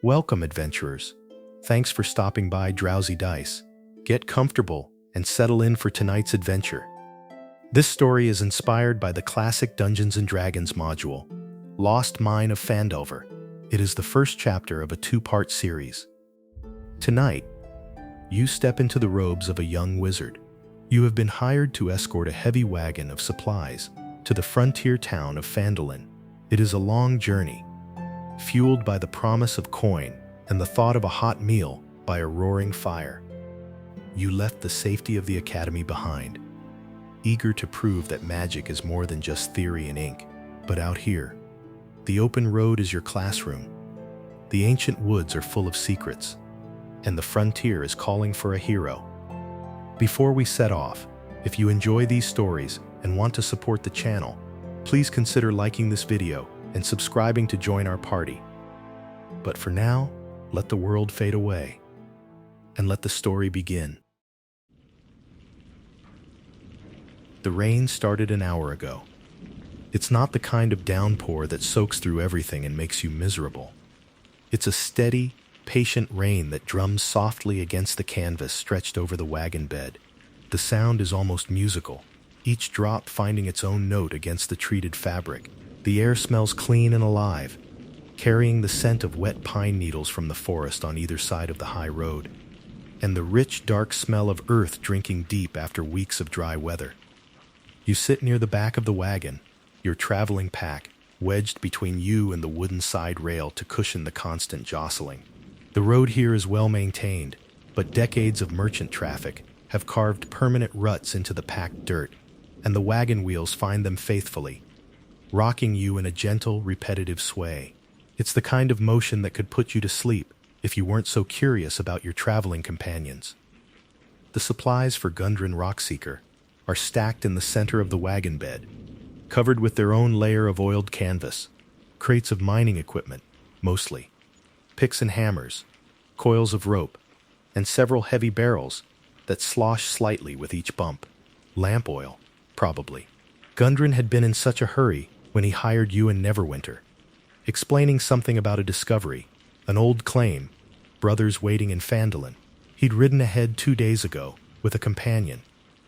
Welcome, adventurers. Thanks for stopping by Drowsy Dice. Get comfortable and settle in for tonight's adventure. This story is inspired by the classic Dungeons & Dragons module, Lost Mine of Phandelver. It is the first chapter of a two-part series. Tonight, you step into the robes of a young wizard. You have been hired to escort a heavy wagon of supplies to the frontier town of Phandalin. It is a long journey, fueled by the promise of coin and the thought of a hot meal by a roaring fire. You left the safety of the academy behind, eager to prove that magic is more than just theory and ink. But out here, the open road is your classroom. The ancient woods are full of secrets, and the frontier is calling for a hero. Before we set off, if you enjoy these stories and want to support the channel, please consider liking this video and subscribing to join our party. But for now, let the world fade away and let the story begin. The rain started an hour ago. It's not the kind of downpour that soaks through everything and makes you miserable. It's a steady, patient rain that drums softly against the canvas stretched over the wagon bed. The sound is almost musical, each drop finding its own note against the treated fabric. The air smells clean and alive, carrying the scent of wet pine needles from the forest on either side of the high road, and the rich, dark smell of earth drinking deep after weeks of dry weather. You sit near the back of the wagon, your traveling pack wedged between you and the wooden side rail to cushion the constant jostling. The road here is well maintained, but decades of merchant traffic have carved permanent ruts into the packed dirt, and the wagon wheels find them faithfully, rocking you in a gentle, repetitive sway. It's the kind of motion that could put you to sleep if you weren't so curious about your traveling companions. The supplies for Gundren Rockseeker are stacked in the center of the wagon bed, covered with their own layer of oiled canvas, crates of mining equipment, mostly, picks and hammers, coils of rope, and several heavy barrels that slosh slightly with each bump. Lamp oil, probably. Gundren had been in such a hurry when he hired you in Neverwinter, explaining something about a discovery, an old claim, brothers waiting in Phandalin. He'd ridden ahead 2 days ago with a companion,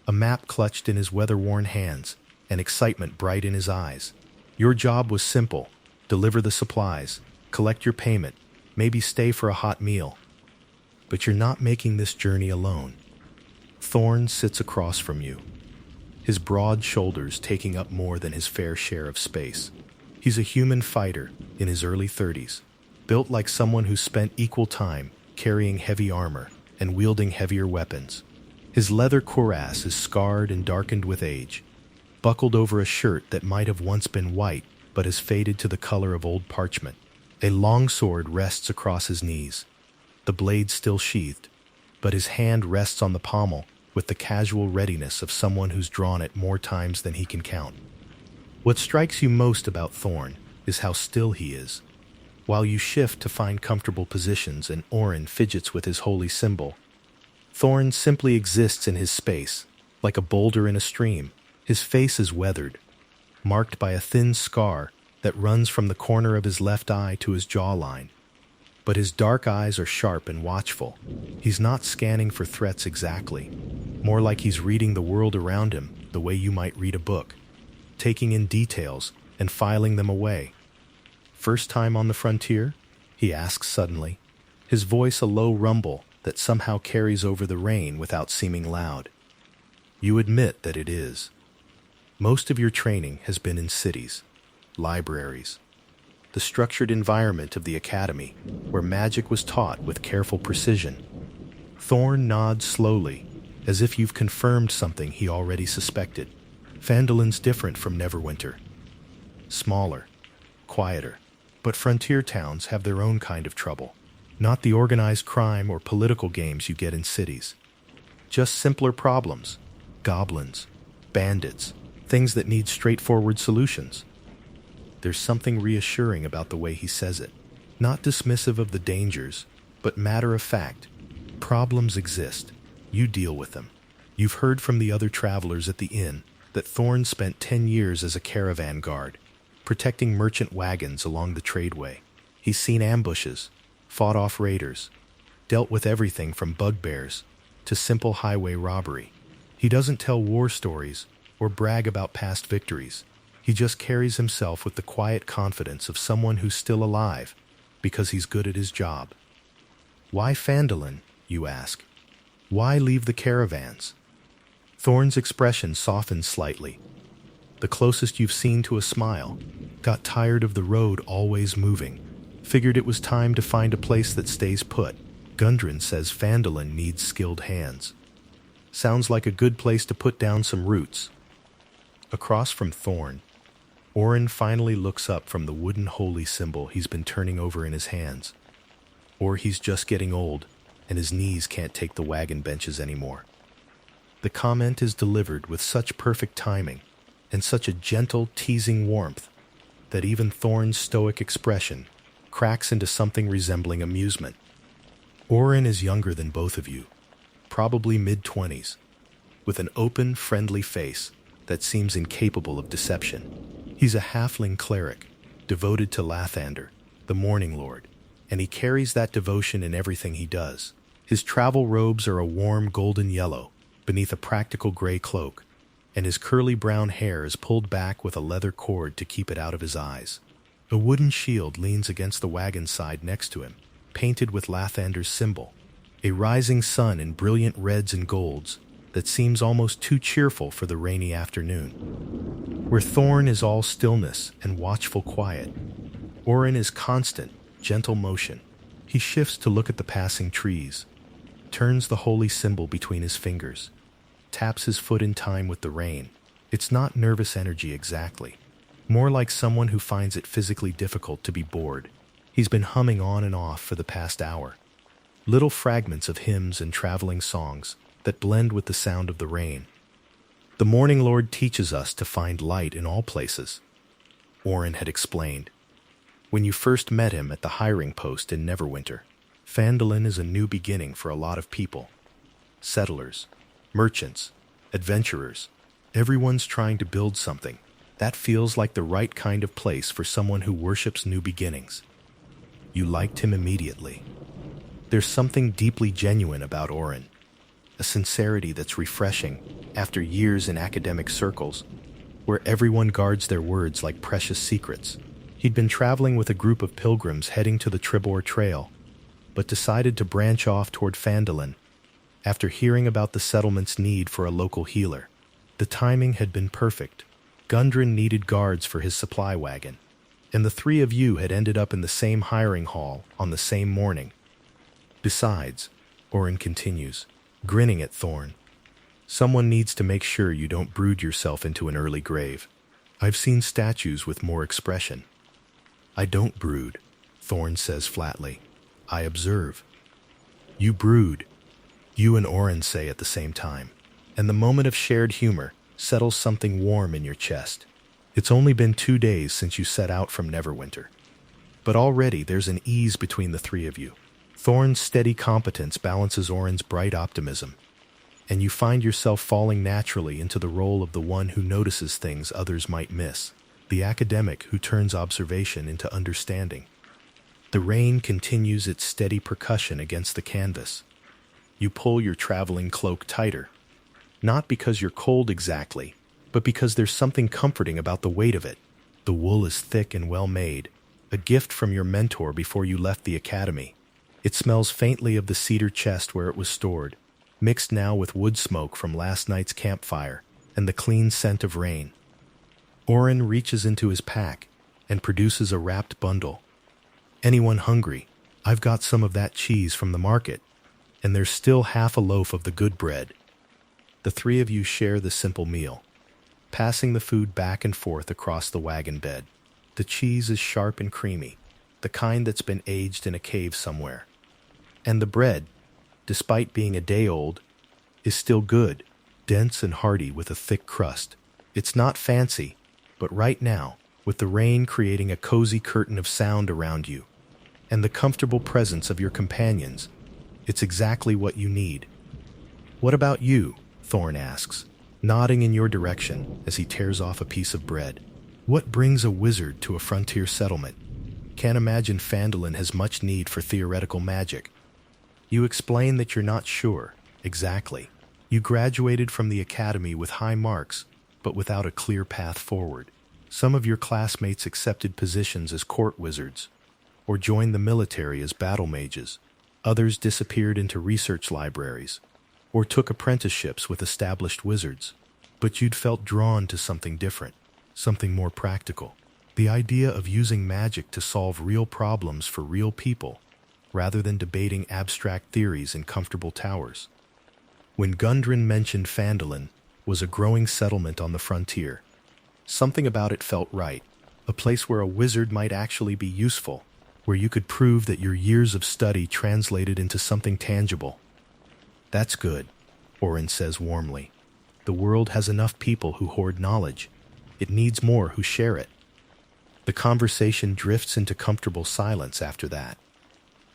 a map clutched in his weather-worn hands, and excitement bright in his eyes. Your job was simple: deliver the supplies, collect your payment, maybe stay for a hot meal. But you're not making this journey alone. Thorn sits across from you, his broad shoulders taking up more than his fair share of space. He's a human fighter in his early 30s, built like someone who spent equal time carrying heavy armor and wielding heavier weapons. His leather cuirass is scarred and darkened with age, buckled over a shirt that might have once been white but has faded to the color of old parchment. A long sword rests across his knees, the blade still sheathed, but his hand rests on the pommel with the casual readiness of someone who's drawn it more times than he can count. What strikes you most about Thorn is how still he is. While you shift to find comfortable positions and Orin fidgets with his holy symbol, Thorn simply exists in his space, like a boulder in a stream. His face is weathered, marked by a thin scar that runs from the corner of his left eye to his jawline. But his dark eyes are sharp and watchful. He's not scanning for threats exactly, more like he's reading the world around him the way you might read a book, taking in details and filing them away. "First time on the frontier?" he asks suddenly, his voice a low rumble that somehow carries over the rain without seeming loud. You admit that it is. Most of your training has been in cities, libraries, the structured environment of the academy, where magic was taught with careful precision. Thorn nods slowly, as if you've confirmed something he already suspected. Phandalin's different from Neverwinter. Smaller, quieter, but frontier towns have their own kind of trouble. Not the organized crime or political games you get in cities. Just simpler problems. Goblins, bandits, things that need straightforward solutions. There's something reassuring about the way he says it. Not dismissive of the dangers, but matter of fact. Problems exist. You deal with them. You've heard from the other travelers at the inn that Thorn spent 10 years as a caravan guard, protecting merchant wagons along the tradeway. He's seen ambushes, fought off raiders, dealt with everything from bugbears to simple highway robbery. He doesn't tell war stories or brag about past victories. He just carries himself with the quiet confidence of someone who's still alive because he's good at his job. Why Phandalin, you ask? Why leave the caravans? Thorn's expression softens slightly. The closest you've seen to a smile. Got tired of the road always moving. Figured it was time to find a place that stays put. Gundren says Phandalin needs skilled hands. Sounds like a good place to put down some roots. Across from Thorn, Orin finally looks up from the wooden holy symbol he's been turning over in his hands. Or he's just getting old, and his knees can't take the wagon benches anymore. The comment is delivered with such perfect timing, and such a gentle, teasing warmth, that even Thorn's stoic expression cracks into something resembling amusement. Orin is younger than both of you, probably mid-20s, with an open, friendly face that seems incapable of deception. He's a halfling cleric, devoted to Lathander, the Morning Lord, and he carries that devotion in everything he does. His travel robes are a warm golden yellow beneath a practical gray cloak, and his curly brown hair is pulled back with a leather cord to keep it out of his eyes. A wooden shield leans against the wagon side next to him, painted with Lathander's symbol, a rising sun in brilliant reds and golds that seems almost too cheerful for the rainy afternoon. Where Thorn is all stillness and watchful quiet, Orin is constant, gentle motion. He shifts to look at the passing trees, turns the holy symbol between his fingers, taps his foot in time with the rain. It's not nervous energy exactly, more like someone who finds it physically difficult to be bored. He's been humming on and off for the past hour, little fragments of hymns and traveling songs that blend with the sound of the rain. The Morning Lord teaches us to find light in all places, Orin had explained. When you first met him at the hiring post in Neverwinter, Phandalin is a new beginning for a lot of people. Settlers, merchants, adventurers, everyone's trying to build something. That feels like the right kind of place for someone who worships new beginnings. You liked him immediately. There's something deeply genuine about Orin, a sincerity that's refreshing after years in academic circles, where everyone guards their words like precious secrets. He'd been traveling with a group of pilgrims heading to the Tribor Trail, but decided to branch off toward Phandalin after hearing about the settlement's need for a local healer. The timing had been perfect. Gundren needed guards for his supply wagon, and the three of you had ended up in the same hiring hall on the same morning. Besides, Orin continues, grinning at Thorn, someone needs to make sure you don't brood yourself into an early grave. I've seen statues with more expression. I don't brood, Thorn says flatly. I observe. You brood, you and Orin say at the same time, and the moment of shared humor settles something warm in your chest. It's only been 2 days since you set out from Neverwinter, but already there's an ease between the three of you. Thorn's steady competence balances Orin's bright optimism, and you find yourself falling naturally into the role of the one who notices things others might miss, the academic who turns observation into understanding. The rain continues its steady percussion against the canvas. You pull your traveling cloak tighter, not because you're cold exactly, but because there's something comforting about the weight of it. The wool is thick and well made, a gift from your mentor before you left the academy. It smells faintly of the cedar chest where it was stored, mixed now with wood smoke from last night's campfire and the clean scent of rain. Orin reaches into his pack and produces a wrapped bundle. Anyone hungry? I've got some of that cheese from the market, and there's still half a loaf of the good bread. The three of you share the simple meal, passing the food back and forth across the wagon bed. The cheese is sharp and creamy, the kind that's been aged in a cave somewhere. And the bread, despite being a day old, is still good, dense and hearty with a thick crust. It's not fancy, but right now, with the rain creating a cozy curtain of sound around you, and the comfortable presence of your companions, it's exactly what you need. What about you? Thorn asks, nodding in your direction as he tears off a piece of bread. What brings a wizard to a frontier settlement? Can't imagine Phandalin has much need for theoretical magic. You explain that you're not sure. Exactly. You graduated from the academy with high marks, but without a clear path forward. Some of your classmates accepted positions as court wizards, or joined the military as battle mages. Others disappeared into research libraries, or took apprenticeships with established wizards. But you'd felt drawn to something different, something more practical. The idea of using magic to solve real problems for real people, rather than debating abstract theories in comfortable towers. When Gundren mentioned Phandalin was a growing settlement on the frontier, something about it felt right, a place where a wizard might actually be useful, where you could prove that your years of study translated into something tangible. That's good, Orin says warmly. The world has enough people who hoard knowledge. It needs more who share it. The conversation drifts into comfortable silence after that.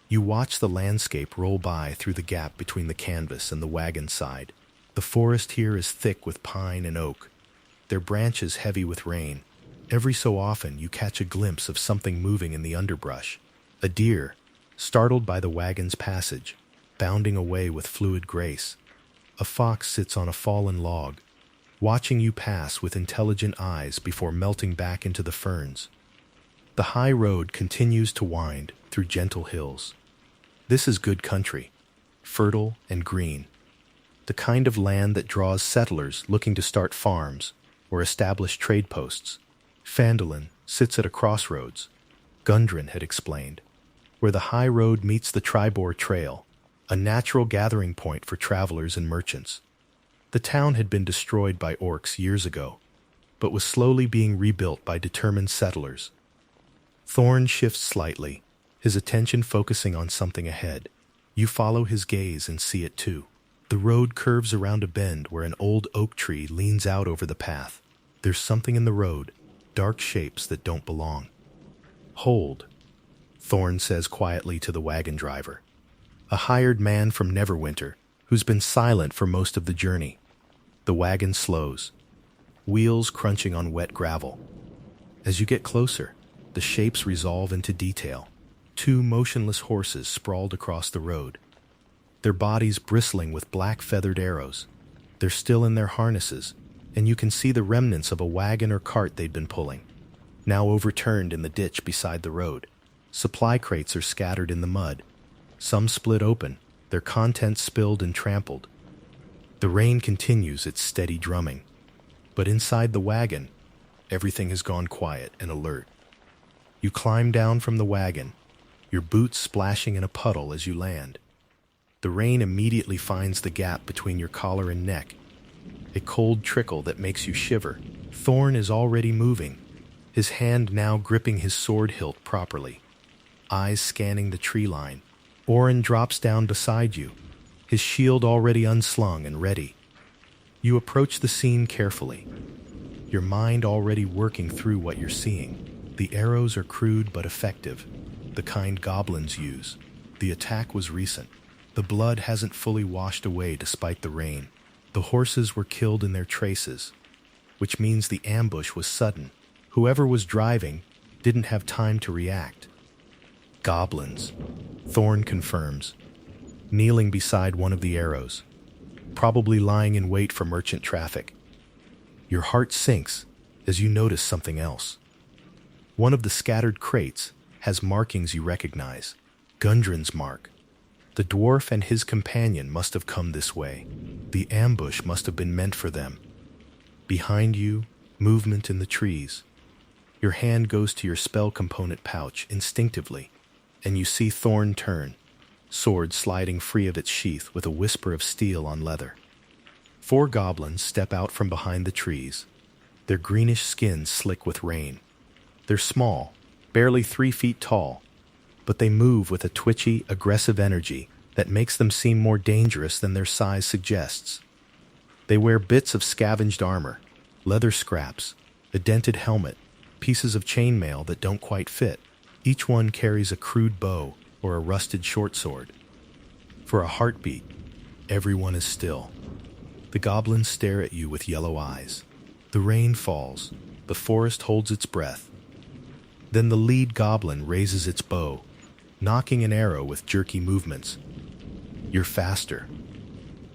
You watch the landscape roll by through the gap between the canvas and the wagon side. The forest here is thick with pine and oak, their branches heavy with rain. Every so often you catch a glimpse of something moving in the underbrush. A deer, startled by the wagon's passage, bounding away with fluid grace. A fox sits on a fallen log, watching you pass with intelligent eyes before melting back into the ferns. The high road continues to wind through gentle hills. This is good country, fertile and green. The kind of land that draws settlers looking to start farms or establish trade posts. Phandalin sits at a crossroads, Gundren had explained, where the high road meets the Tribor Trail, a natural gathering point for travelers and merchants. The town had been destroyed by orcs years ago, but was slowly being rebuilt by determined settlers. Thorn shifts slightly, his attention focusing on something ahead. You follow his gaze and see it too. The road curves around a bend where an old oak tree leans out over the path. There's something in the road, dark shapes that don't belong. Hold, Thorn says quietly to the wagon driver, a hired man from Neverwinter who's been silent for most of the journey. The wagon slows, wheels crunching on wet gravel. As you get closer, the shapes resolve into detail. Two motionless horses sprawled across the road, their bodies bristling with black feathered arrows. They're still in their harnesses, and you can see the remnants of a wagon or cart they'd been pulling, now overturned in the ditch beside the road. Supply crates are scattered in the mud, some split open, their contents spilled and trampled. The rain continues its steady drumming, but inside the wagon, everything has gone quiet and alert. You climb down from the wagon, your boots splashing in a puddle as you land. The rain immediately finds the gap between your collar and neck, a cold trickle that makes you shiver. Thorn is already moving, his hand now gripping his sword hilt properly, eyes scanning the tree line. Orin drops down beside you, his shield already unslung and ready. You approach the scene carefully, your mind already working through what you're seeing. The arrows are crude but effective, the kind goblins use. The attack was recent. The blood hasn't fully washed away despite the rain. The horses were killed in their traces, which means the ambush was sudden. Whoever was driving didn't have time to react. Goblins, Thorn confirms, kneeling beside one of the arrows, probably lying in wait for merchant traffic. Your heart sinks as you notice something else. One of the scattered crates has markings you recognize. Gundren's mark. The dwarf and his companion must have come this way. The ambush must have been meant for them. Behind you, movement in the trees. Your hand goes to your spell component pouch instinctively, and you see Thorn turn, sword sliding free of its sheath with a whisper of steel on leather. 4 goblins step out from behind the trees, their greenish skins slick with rain. They're small, barely 3 feet tall, but they move with a twitchy, aggressive energy that makes them seem more dangerous than their size suggests. They wear bits of scavenged armor, leather scraps, a dented helmet, pieces of chainmail that don't quite fit. Each one carries a crude bow or a rusted short sword. For a heartbeat, everyone is still. The goblins stare at you with yellow eyes. The rain falls. The forest holds its breath. Then the lead goblin raises its bow, knocking an arrow with jerky movements. You're faster.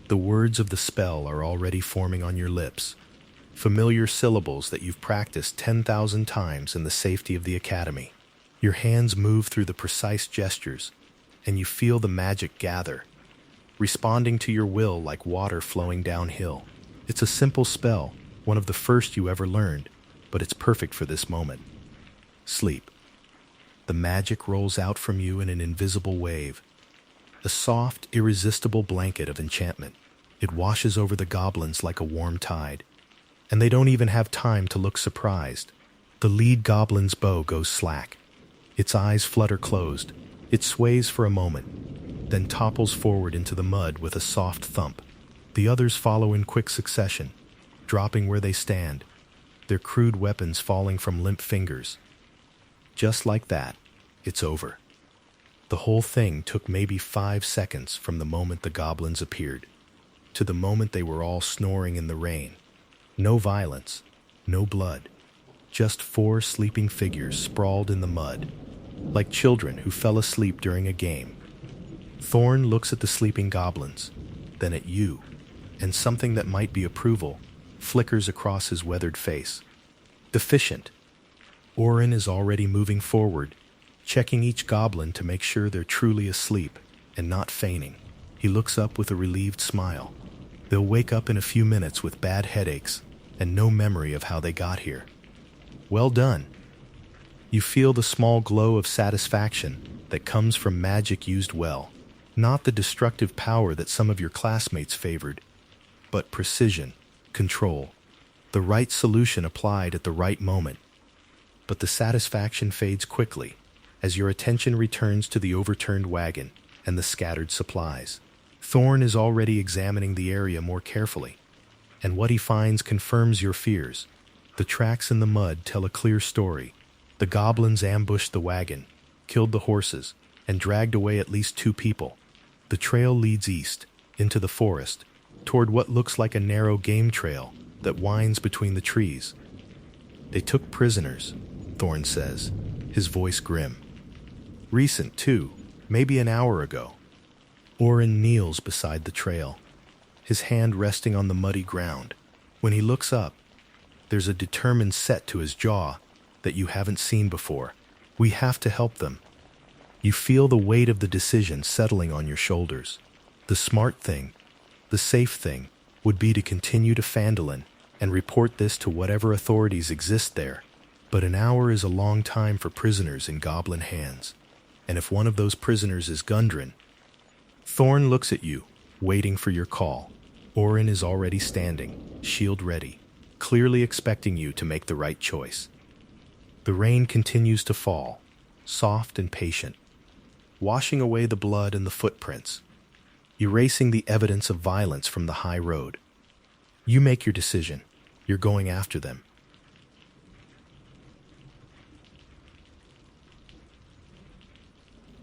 The words of the spell are already forming on your lips, familiar syllables that you've practiced 10,000 times in the safety of the academy. Your hands move through the precise gestures, and you feel the magic gather, responding to your will like water flowing downhill. It's a simple spell, one of the first you ever learned, but it's perfect for this moment. Sleep. The magic rolls out from you in an invisible wave, a soft, irresistible blanket of enchantment. It washes over the goblins like a warm tide, and they don't even have time to look surprised. The lead goblin's bow goes slack. Its eyes flutter closed. It sways for a moment, then topples forward into the mud with a soft thump. The others follow in quick succession, dropping where they stand, their crude weapons falling from limp fingers. Just like that, it's over. The whole thing took maybe 5 seconds from the moment the goblins appeared to the moment they were all snoring in the rain. No violence, no blood, just 4 sleeping figures sprawled in the mud, like children who fell asleep during a game. Thorn looks at the sleeping goblins, then at you, and something that might be approval flickers across his weathered face. Deficient. Orin is already moving forward, checking each goblin to make sure they're truly asleep and not feigning. He looks up with a relieved smile. They'll wake up in a few minutes with bad headaches and no memory of how they got here. Well done. You feel the small glow of satisfaction that comes from magic used well, not the destructive power that some of your classmates favored, but precision, control, the right solution applied at the right moment. But the satisfaction fades quickly as your attention returns to the overturned wagon and the scattered supplies. Thorn is already examining the area more carefully, and what he finds confirms your fears. The tracks in the mud tell a clear story. The goblins ambushed the wagon, killed the horses, and dragged away at least 2 people. The trail leads east, into the forest, toward what looks like a narrow game trail that winds between the trees. They took prisoners, Thorn says, his voice grim. Recent, too, maybe an hour ago. Orin kneels beside the trail, his hand resting on the muddy ground. When he looks up, there's a determined set to his jaw that you haven't seen before. We have to help them. You feel the weight of the decision settling on your shoulders. The smart thing, the safe thing, would be to continue to Phandalin and report this to whatever authorities exist there. But an hour is a long time for prisoners in goblin hands. And if one of those prisoners is Gundren... Thorn looks at you, waiting for your call. Orin is already standing, shield ready, clearly expecting you to make the right choice. The rain continues to fall, soft and patient, washing away the blood and the footprints, erasing the evidence of violence from the high road. You make your decision. You're going after them.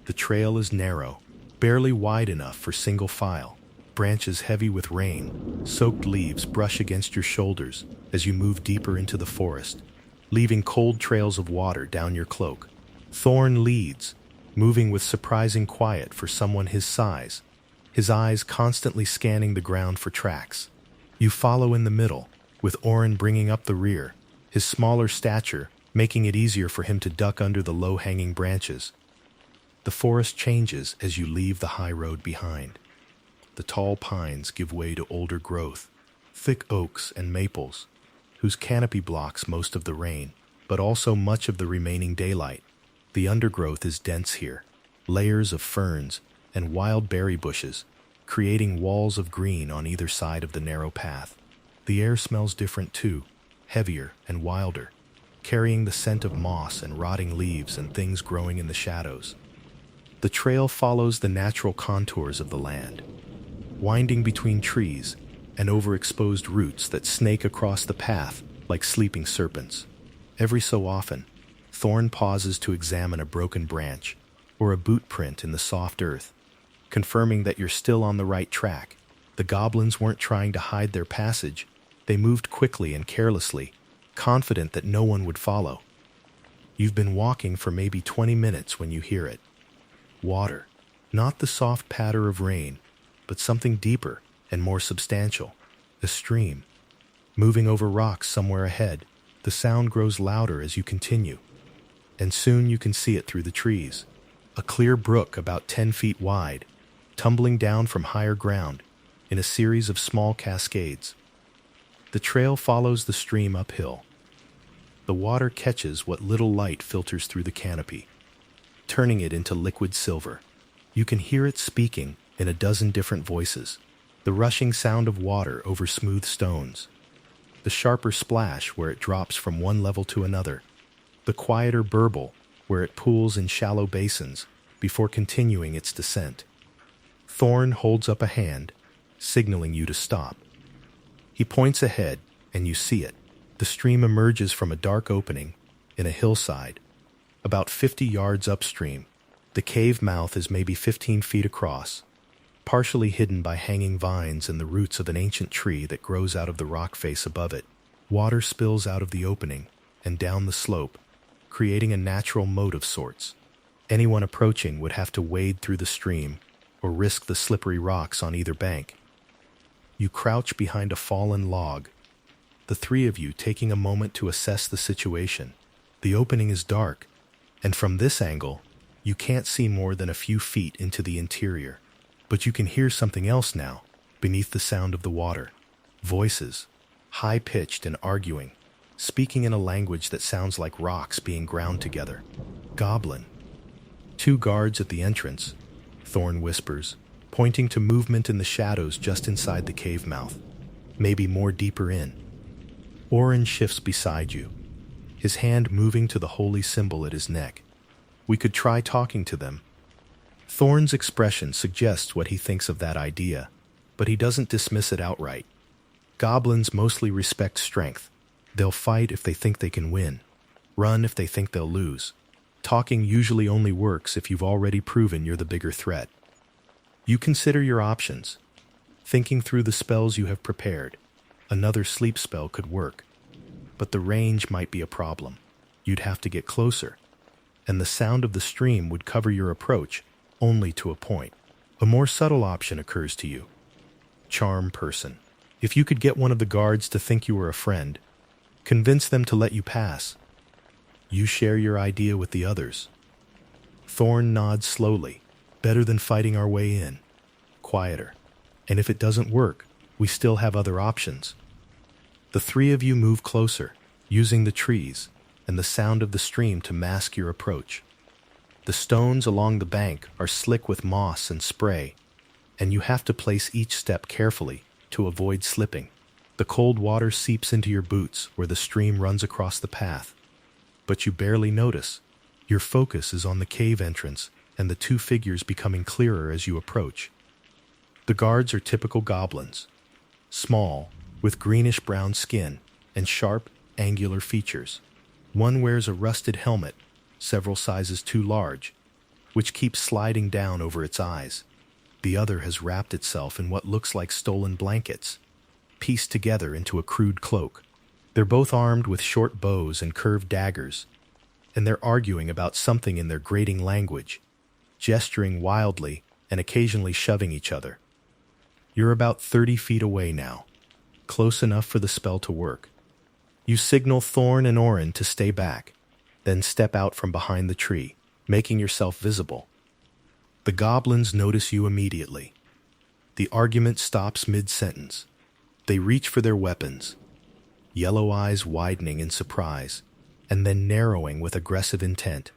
The trail is narrow, barely wide enough for single file. Branches heavy with rain, soaked leaves brush against your shoulders as you move deeper into the forest, leaving cold trails of water down your cloak. Thorn leads, moving with surprising quiet for someone his size, his eyes constantly scanning the ground for tracks. You follow in the middle, with Orin bringing up the rear, his smaller stature making it easier for him to duck under the low-hanging branches. The forest changes as you leave the high road behind. The tall pines give way to older growth, thick oaks and maples, whose canopy blocks most of the rain, but also much of the remaining daylight. The undergrowth is dense here, layers of ferns and wild berry bushes, creating walls of green on either side of the narrow path. The air smells different too, heavier and wilder, carrying the scent of moss and rotting leaves and things growing in the shadows. The trail follows the natural contours of the land, winding between trees and overexposed roots that snake across the path like sleeping serpents. Every so often, Thorn pauses to examine a broken branch or a boot print in the soft earth, confirming that you're still on the right track. The goblins weren't trying to hide their passage. They moved quickly and carelessly, confident that no one would follow. You've been walking for maybe 20 minutes when you hear it. Water. Not the soft patter of rain, but something deeper and more substantial. A stream. Moving over rocks somewhere ahead, the sound grows louder as you continue. And soon you can see it through the trees. A clear brook about 10 feet wide, tumbling down from higher ground in a series of small cascades. The trail follows the stream uphill. The water catches what little light filters through the canopy, turning it into liquid silver. You can hear it speaking in a dozen different voices. The rushing sound of water over smooth stones. The sharper splash where it drops from one level to another. The quieter burble where it pools in shallow basins before continuing its descent. Thorn holds up a hand, signaling you to stop. He points ahead, and you see it. The stream emerges from a dark opening in a hillside, about 50 yards upstream. The cave mouth is maybe 15 feet across, partially hidden by hanging vines and the roots of an ancient tree that grows out of the rock face above it. Water spills out of the opening and down the slope, creating a natural moat of sorts. Anyone approaching would have to wade through the stream or risk the slippery rocks on either bank. You crouch behind a fallen log, the three of you taking a moment to assess the situation. The opening is dark, and from this angle, you can't see more than a few feet into the interior. But you can hear something else now, beneath the sound of the water. Voices, high-pitched and arguing, speaking in a language that sounds like rocks being ground together. Goblin. 2 guards at the entrance, Thorn whispers, pointing to movement in the shadows just inside the cave mouth, maybe more deeper in. Orin shifts beside you, his hand moving to the holy symbol at his neck. We could try talking to them. Thorn's expression suggests what he thinks of that idea, but he doesn't dismiss it outright. Goblins mostly respect strength. They'll fight if they think they can win, run if they think they'll lose. Talking usually only works if you've already proven you're the bigger threat. You consider your options, thinking through the spells you have prepared. Another sleep spell could work, but the range might be a problem. You'd have to get closer, and the sound of the stream would cover your approach only to a point. A more subtle option occurs to you. Charm person. If you could get one of the guards to think you were a friend, convince them to let you pass. You share your idea with the others. Thorn nods slowly. Better than fighting our way in. Quieter. And if it doesn't work, we still have other options. The three of you move closer, using the trees and the sound of the stream to mask your approach. The stones along the bank are slick with moss and spray, and you have to place each step carefully to avoid slipping. The cold water seeps into your boots where the stream runs across the path, but you barely notice. Your focus is on the cave entrance and the 2 figures becoming clearer as you approach. The guards are typical goblins, small, with greenish-brown skin and sharp, angular features. One wears a rusted helmet, several sizes too large, which keeps sliding down over its eyes. The other has wrapped itself in what looks like stolen blankets, pieced together into a crude cloak. They're both armed with short bows and curved daggers, and they're arguing about something in their grating language, gesturing wildly and occasionally shoving each other. You're about 30 feet away now, close enough for the spell to work. You signal Thorn and Orin to stay back, then step out from behind the tree, making yourself visible. The goblins notice you immediately. The argument stops mid-sentence. They reach for their weapons, yellow eyes widening in surprise, and then narrowing with aggressive intent.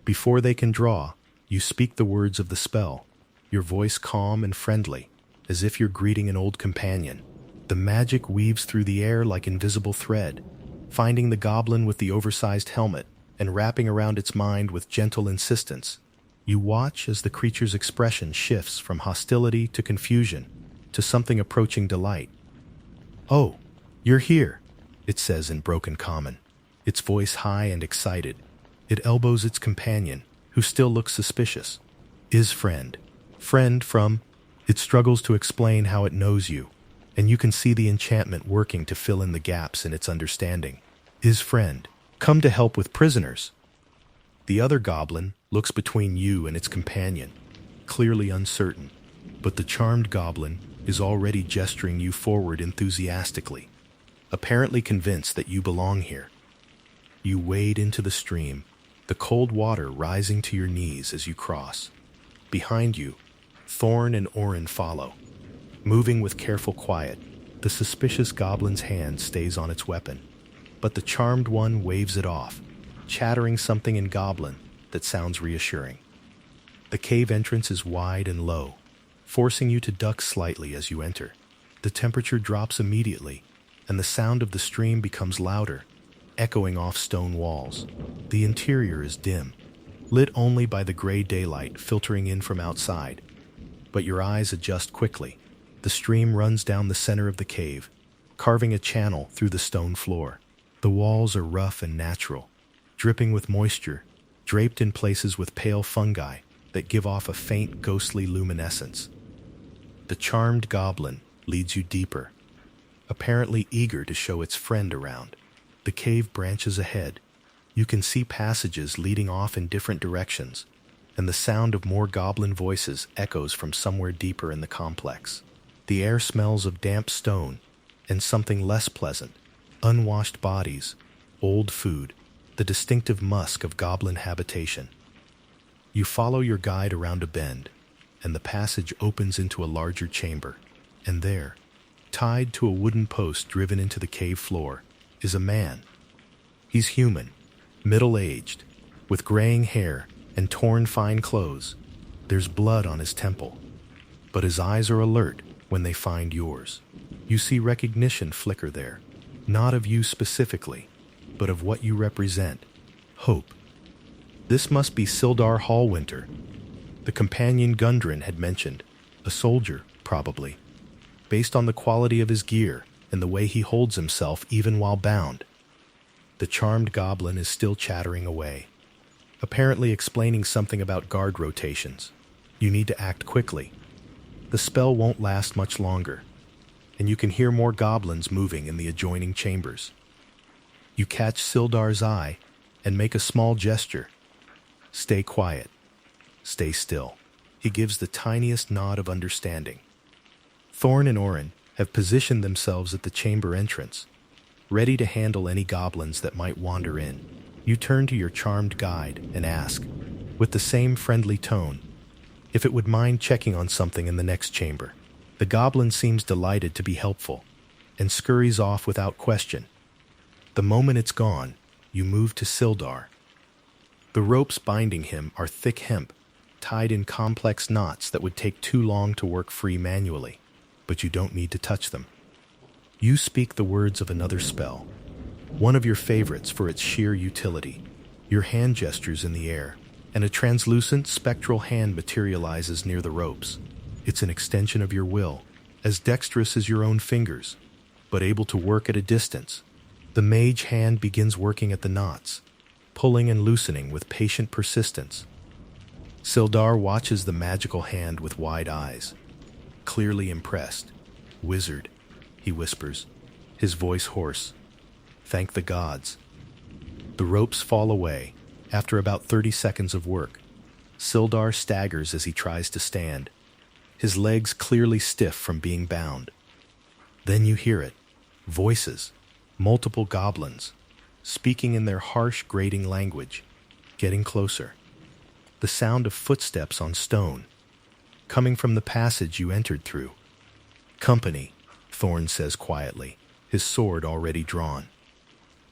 Before they can draw, you speak the words of the spell, your voice calm and friendly, as if you're greeting an old companion. The magic weaves through the air like invisible thread, finding the goblin with the oversized helmet and wrapping around its mind with gentle insistence. You watch as the creature's expression shifts from hostility to confusion to something approaching delight. "Oh, you're here," it says in broken common, its voice high and excited. It elbows its companion, who still looks suspicious. "Is friend. Friend from..." It struggles to explain how it knows you, and you can see the enchantment working to fill in the gaps in its understanding. "Is friend. Come to help with prisoners." The other goblin looks between you and its companion, clearly uncertain, but the charmed goblin is already gesturing you forward enthusiastically, apparently convinced that you belong here. You wade into the stream, the cold water rising to your knees as you cross. Behind you, Thorn and Orin follow. Moving with careful quiet, the suspicious goblin's hand stays on its weapon, but the charmed one waves it off, chattering something in goblin that sounds reassuring. The cave entrance is wide and low, forcing you to duck slightly as you enter. The temperature drops immediately, and the sound of the stream becomes louder, echoing off stone walls. The interior is dim, lit only by the gray daylight filtering in from outside, but your eyes adjust quickly. The stream runs down the center of the cave, carving a channel through the stone floor. The walls are rough and natural, dripping with moisture, draped in places with pale fungi that give off a faint ghostly luminescence. The charmed goblin leads you deeper, apparently eager to show its friend around. The cave branches ahead. You can see passages leading off in different directions, and the sound of more goblin voices echoes from somewhere deeper in the complex. The air smells of damp stone and something less pleasant, unwashed bodies, old food, the distinctive musk of goblin habitation. You follow your guide around a bend, and the passage opens into a larger chamber, and there, tied to a wooden post driven into the cave floor, is a man. He's human, middle-aged, with graying hair and torn fine clothes. There's blood on his temple, but his eyes are alert when they find yours. You see recognition flicker there, not of you specifically, but of what you represent: hope. This must be Sildar Hallwinter, the companion Gundren had mentioned, a soldier, probably, based on the quality of his gear and the way he holds himself even while bound. The charmed goblin is still chattering away, apparently explaining something about guard rotations. You need to act quickly. The spell won't last much longer, and you can hear more goblins moving in the adjoining chambers. You catch Sildar's eye and make a small gesture. Stay quiet. Stay still. He gives the tiniest nod of understanding. Thorn and Orin have positioned themselves at the chamber entrance, ready to handle any goblins that might wander in. You turn to your charmed guide and ask, with the same friendly tone, if it would mind checking on something in the next chamber. The goblin seems delighted to be helpful and scurries off without question. The moment it's gone, you move to Sildar. The ropes binding him are thick hemp, tied in complex knots that would take too long to work free manually, but you don't need to touch them. You speak the words of another spell, one of your favorites for its sheer utility. Your hand gestures in the air, and a translucent spectral hand materializes near the ropes. It's an extension of your will, as dexterous as your own fingers, but able to work at a distance. The mage hand begins working at the knots, pulling and loosening with patient persistence. Sildar watches the magical hand with wide eyes, clearly impressed. "Wizard," he whispers, his voice hoarse. "Thank the gods." The ropes fall away after about 30 seconds of work. Sildar staggers as he tries to stand, his legs clearly stiff from being bound. Then you hear it. Voices. Multiple goblins, speaking in their harsh, grating language, getting closer. The sound of footsteps on stone, coming from the passage you entered through. "Company," Thorn says quietly, his sword already drawn.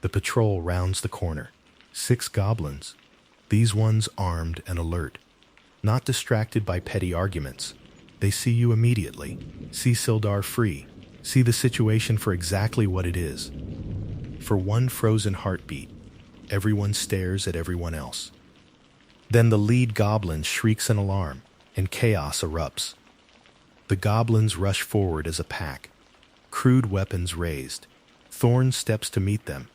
The patrol rounds the corner. 6 goblins, these ones armed and alert, not distracted by petty arguments. They see you immediately, see Sildar free, see the situation for exactly what it is. For one frozen heartbeat, everyone stares at everyone else. Then the lead goblin shrieks an alarm, and chaos erupts. The goblins rush forward as a pack, crude weapons raised. Thorn steps to meet them,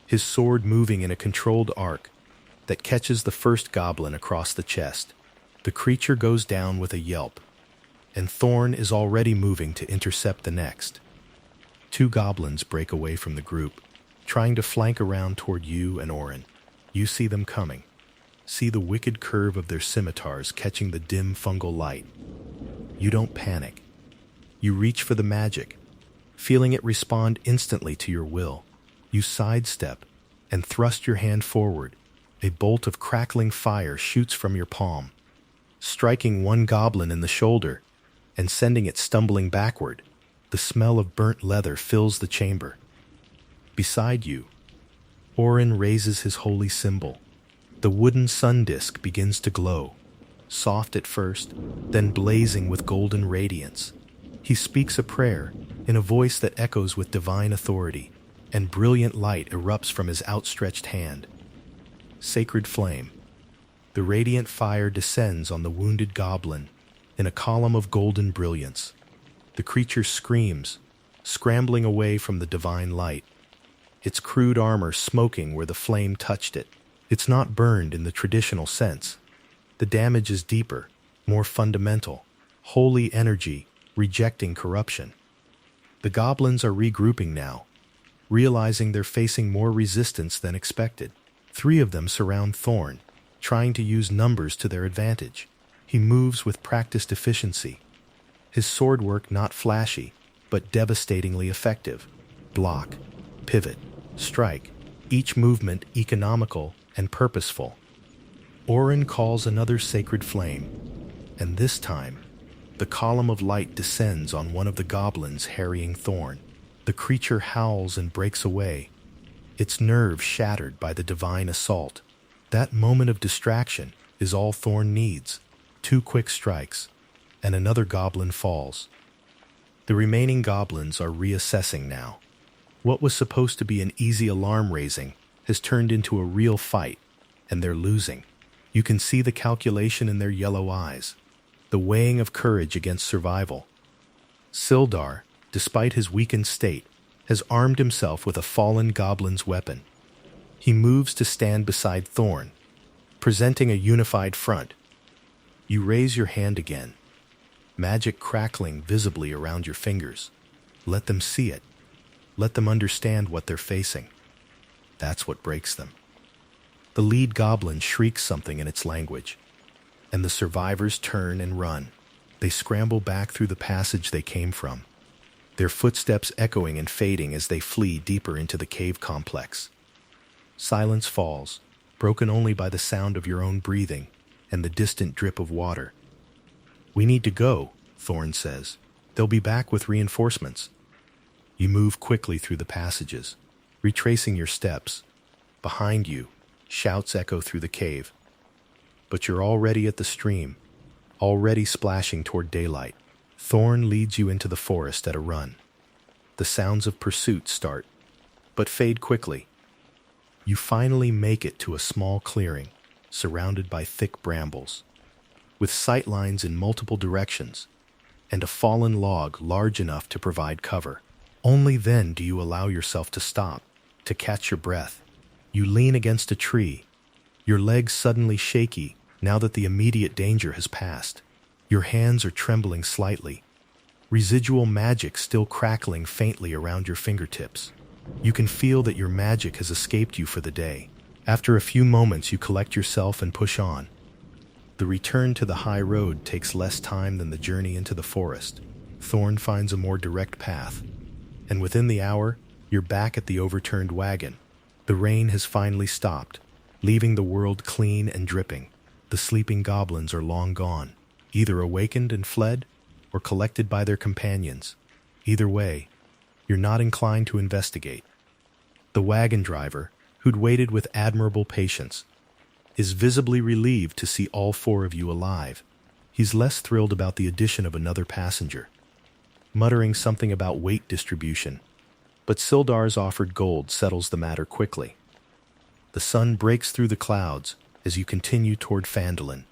his sword moving in a controlled arc that catches the first goblin across the chest. The creature goes down with a yelp, and Thorn is already moving to intercept the next. 2 goblins break away from the group, trying to flank around toward you and Orin. You see them coming. See the wicked curve of their scimitars catching the dim fungal light. You don't panic. You reach for the magic, feeling it respond instantly to your will. You sidestep and thrust your hand forward. A bolt of crackling fire shoots from your palm, striking one goblin in the shoulder and sending it stumbling backward. The smell of burnt leather fills the chamber. Beside you, Orin raises his holy symbol. The wooden sun disk begins to glow, soft at first, then blazing with golden radiance. He speaks a prayer in a voice that echoes with divine authority, and brilliant light erupts from his outstretched hand. Sacred flame. The radiant fire descends on the wounded goblin in a column of golden brilliance. The creature screams, scrambling away from the divine light, its crude armor smoking where the flame touched it. It's not burned in the traditional sense. The damage is deeper, more fundamental, holy energy rejecting corruption. The goblins are regrouping now, realizing they're facing more resistance than expected. 3 of them surround Thorn, trying to use numbers to their advantage. He moves with practiced efficiency. His sword work not flashy, but devastatingly effective. Block, pivot, strike, each movement economical and purposeful. Orin calls another sacred flame, and this time, the column of light descends on one of the goblins harrying Thorn. The creature howls and breaks away, its nerves shattered by the divine assault. That moment of distraction is all Thorn needs. 2 quick strikes, and another goblin falls. The remaining goblins are reassessing now. What was supposed to be an easy alarm raising has turned into a real fight, and they're losing. You can see the calculation in their yellow eyes, the weighing of courage against survival. Sildar, despite his weakened state, has armed himself with a fallen goblin's weapon. He moves to stand beside Thorn, presenting a unified front. You raise your hand again, magic crackling visibly around your fingers. Let them see it. Let them understand what they're facing. That's what breaks them. The lead goblin shrieks something in its language, and the survivors turn and run. They scramble back through the passage they came from, their footsteps echoing and fading as they flee deeper into the cave complex. Silence falls, broken only by the sound of your own breathing and the distant drip of water. "We need to go," Thorn says. "They'll be back with reinforcements." You move quickly through the passages, retracing your steps. Behind you, shouts echo through the cave. But you're already at the stream, already splashing toward daylight. Thorn leads you into the forest at a run. The sounds of pursuit start, but fade quickly. You finally make it to a small clearing, surrounded by thick brambles, with sight lines in multiple directions, and a fallen log large enough to provide cover. Only then do you allow yourself to stop, to catch your breath. You lean against a tree, your legs suddenly shaky now that the immediate danger has passed. Your hands are trembling slightly, residual magic still crackling faintly around your fingertips. You can feel that your magic has escaped you for the day. After a few moments, you collect yourself and push on. The return to the high road takes less time than the journey into the forest. Thorn finds a more direct path, and within the hour, you're back at the overturned wagon. The rain has finally stopped, leaving the world clean and dripping. The sleeping goblins are long gone, either awakened and fled, or collected by their companions. Either way, you're not inclined to investigate. The wagon driver, who'd waited with admirable patience, is visibly relieved to see all 4 of you alive. He's less thrilled about the addition of another passenger, muttering something about weight distribution, but Sildar's offered gold settles the matter quickly. The sun breaks through the clouds as you continue toward Phandalin,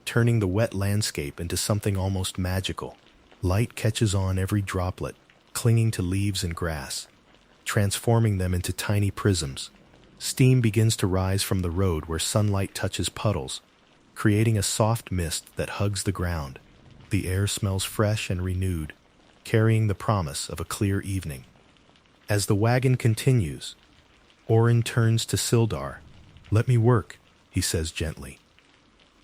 turning the wet landscape into something almost magical. Light catches on every droplet, clinging to leaves and grass, transforming them into tiny prisms. Steam begins to rise from the road where sunlight touches puddles, creating a soft mist that hugs the ground. The air smells fresh and renewed, carrying the promise of a clear evening. As the wagon continues, Orin turns to Sildar. "Let me work," he says gently.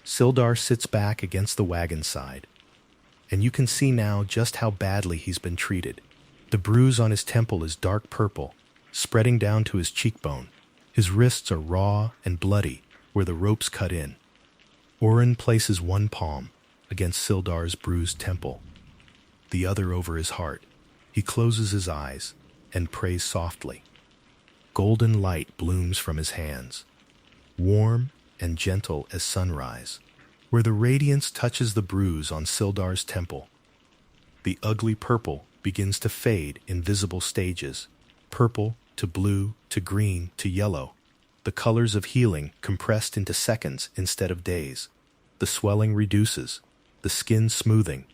Sildar sits back against the wagon side, and you can see now just how badly he's been treated. The bruise on his temple is dark purple, spreading down to his cheekbone. His wrists are raw and bloody where the ropes cut in. Orin places one palm against Sildar's bruised temple, the other over his heart. He closes his eyes and prays softly. Golden light blooms from his hands, warm and gentle as sunrise, where the radiance touches the bruise on Sildar's temple. The ugly purple begins to fade in visible stages, purple to blue to green to yellow, the colors of healing compressed into seconds instead of days. The swelling reduces, the skin smoothing.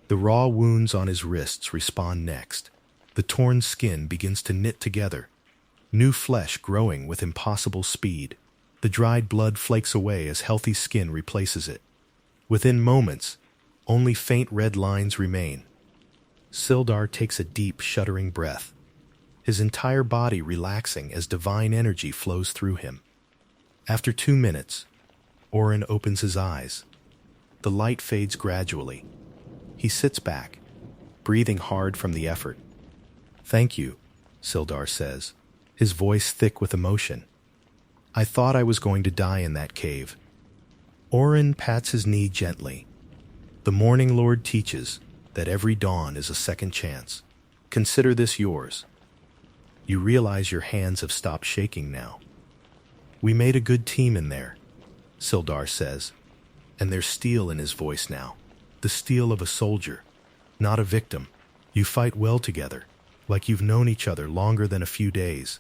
The raw wounds on his wrists respond next. The torn skin begins to knit together, new flesh growing with impossible speed. The dried blood flakes away as healthy skin replaces it. Within moments, only faint red lines remain. Sildar takes a deep, shuddering breath, his entire body relaxing as divine energy flows through him. After 2 minutes, Orin opens his eyes. The light fades gradually. He sits back, breathing hard from the effort. "Thank you," Sildar says, his voice thick with emotion. "I thought I was going to die in that cave." Orin pats his knee gently. "The Morning Lord teaches that every dawn is a second chance. Consider this yours." You realize your hands have stopped shaking now. "We made a good team in there," Sildar says, and there's steel in his voice now, the steel of a soldier, not a victim. "You fight well together, like you've known each other longer than a few days."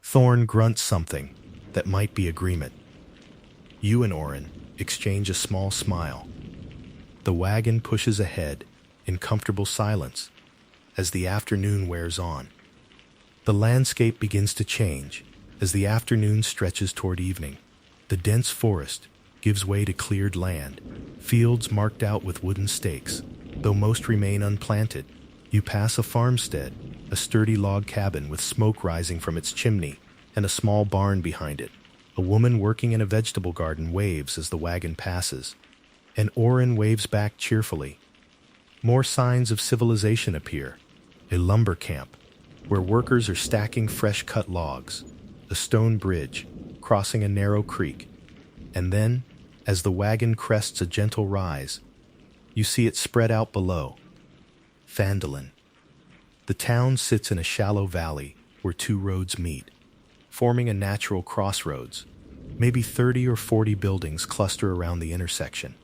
Thorn grunts something that might be agreement. You and Orin exchange a small smile. The wagon pushes ahead in comfortable silence as the afternoon wears on. The landscape begins to change as the afternoon stretches toward evening. The dense forest gives way to cleared land, fields marked out with wooden stakes, though most remain unplanted. You pass a farmstead, a sturdy log cabin with smoke rising from its chimney, and a small barn behind it. A woman working in a vegetable garden waves as the wagon passes, and Orin waves back cheerfully. More signs of civilization appear. A lumber camp, where workers are stacking fresh-cut logs, a stone bridge crossing a narrow creek, and then, as the wagon crests a gentle rise, you see it spread out below. Phandalin. The town sits in a shallow valley where 2 roads meet, forming a natural crossroads. Maybe 30 or 40 buildings cluster around the intersection.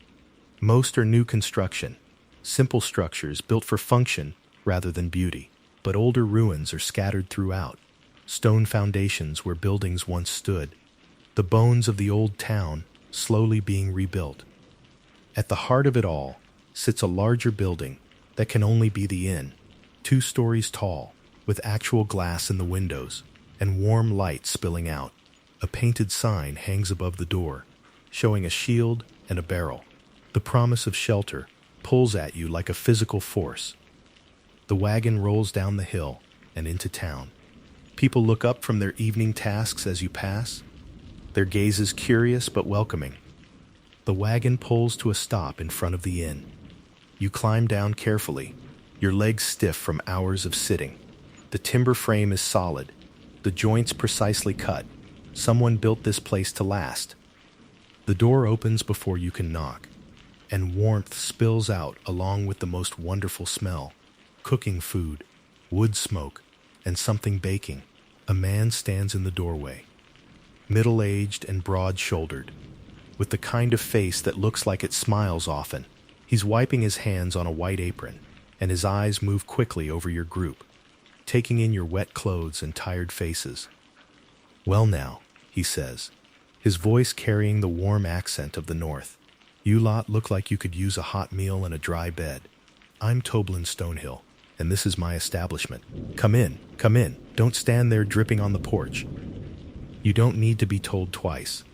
Most are new construction, simple structures built for function rather than beauty, but older ruins are scattered throughout. Stone foundations where buildings once stood, the bones of the old town slowly being rebuilt. At the heart of it all sits a larger building that can only be the inn, 2 stories tall, with actual glass in the windows and warm light spilling out. A painted sign hangs above the door, showing a shield and a barrel. The promise of shelter pulls at you like a physical force. The wagon rolls down the hill and into town. People look up from their evening tasks as you pass, their gazes curious but welcoming. The wagon pulls to a stop in front of the inn. You climb down carefully, your legs stiff from hours of sitting. The timber frame is solid, the joints precisely cut. Someone built this place to last. The door opens before you can knock, and warmth spills out along with the most wonderful smell. Cooking food, wood smoke, and something baking. A man stands in the doorway, middle-aged and broad-shouldered, with the kind of face that looks like it smiles often. He's wiping his hands on a white apron, and his eyes move quickly over your group, taking in your wet clothes and tired faces. "Well now," he says, his voice carrying the warm accent of the north. "You lot look like you could use a hot meal and a dry bed. I'm Toblin Stonehill, and this is my establishment. Come in, don't stand there dripping on the porch." You don't need to be told twice.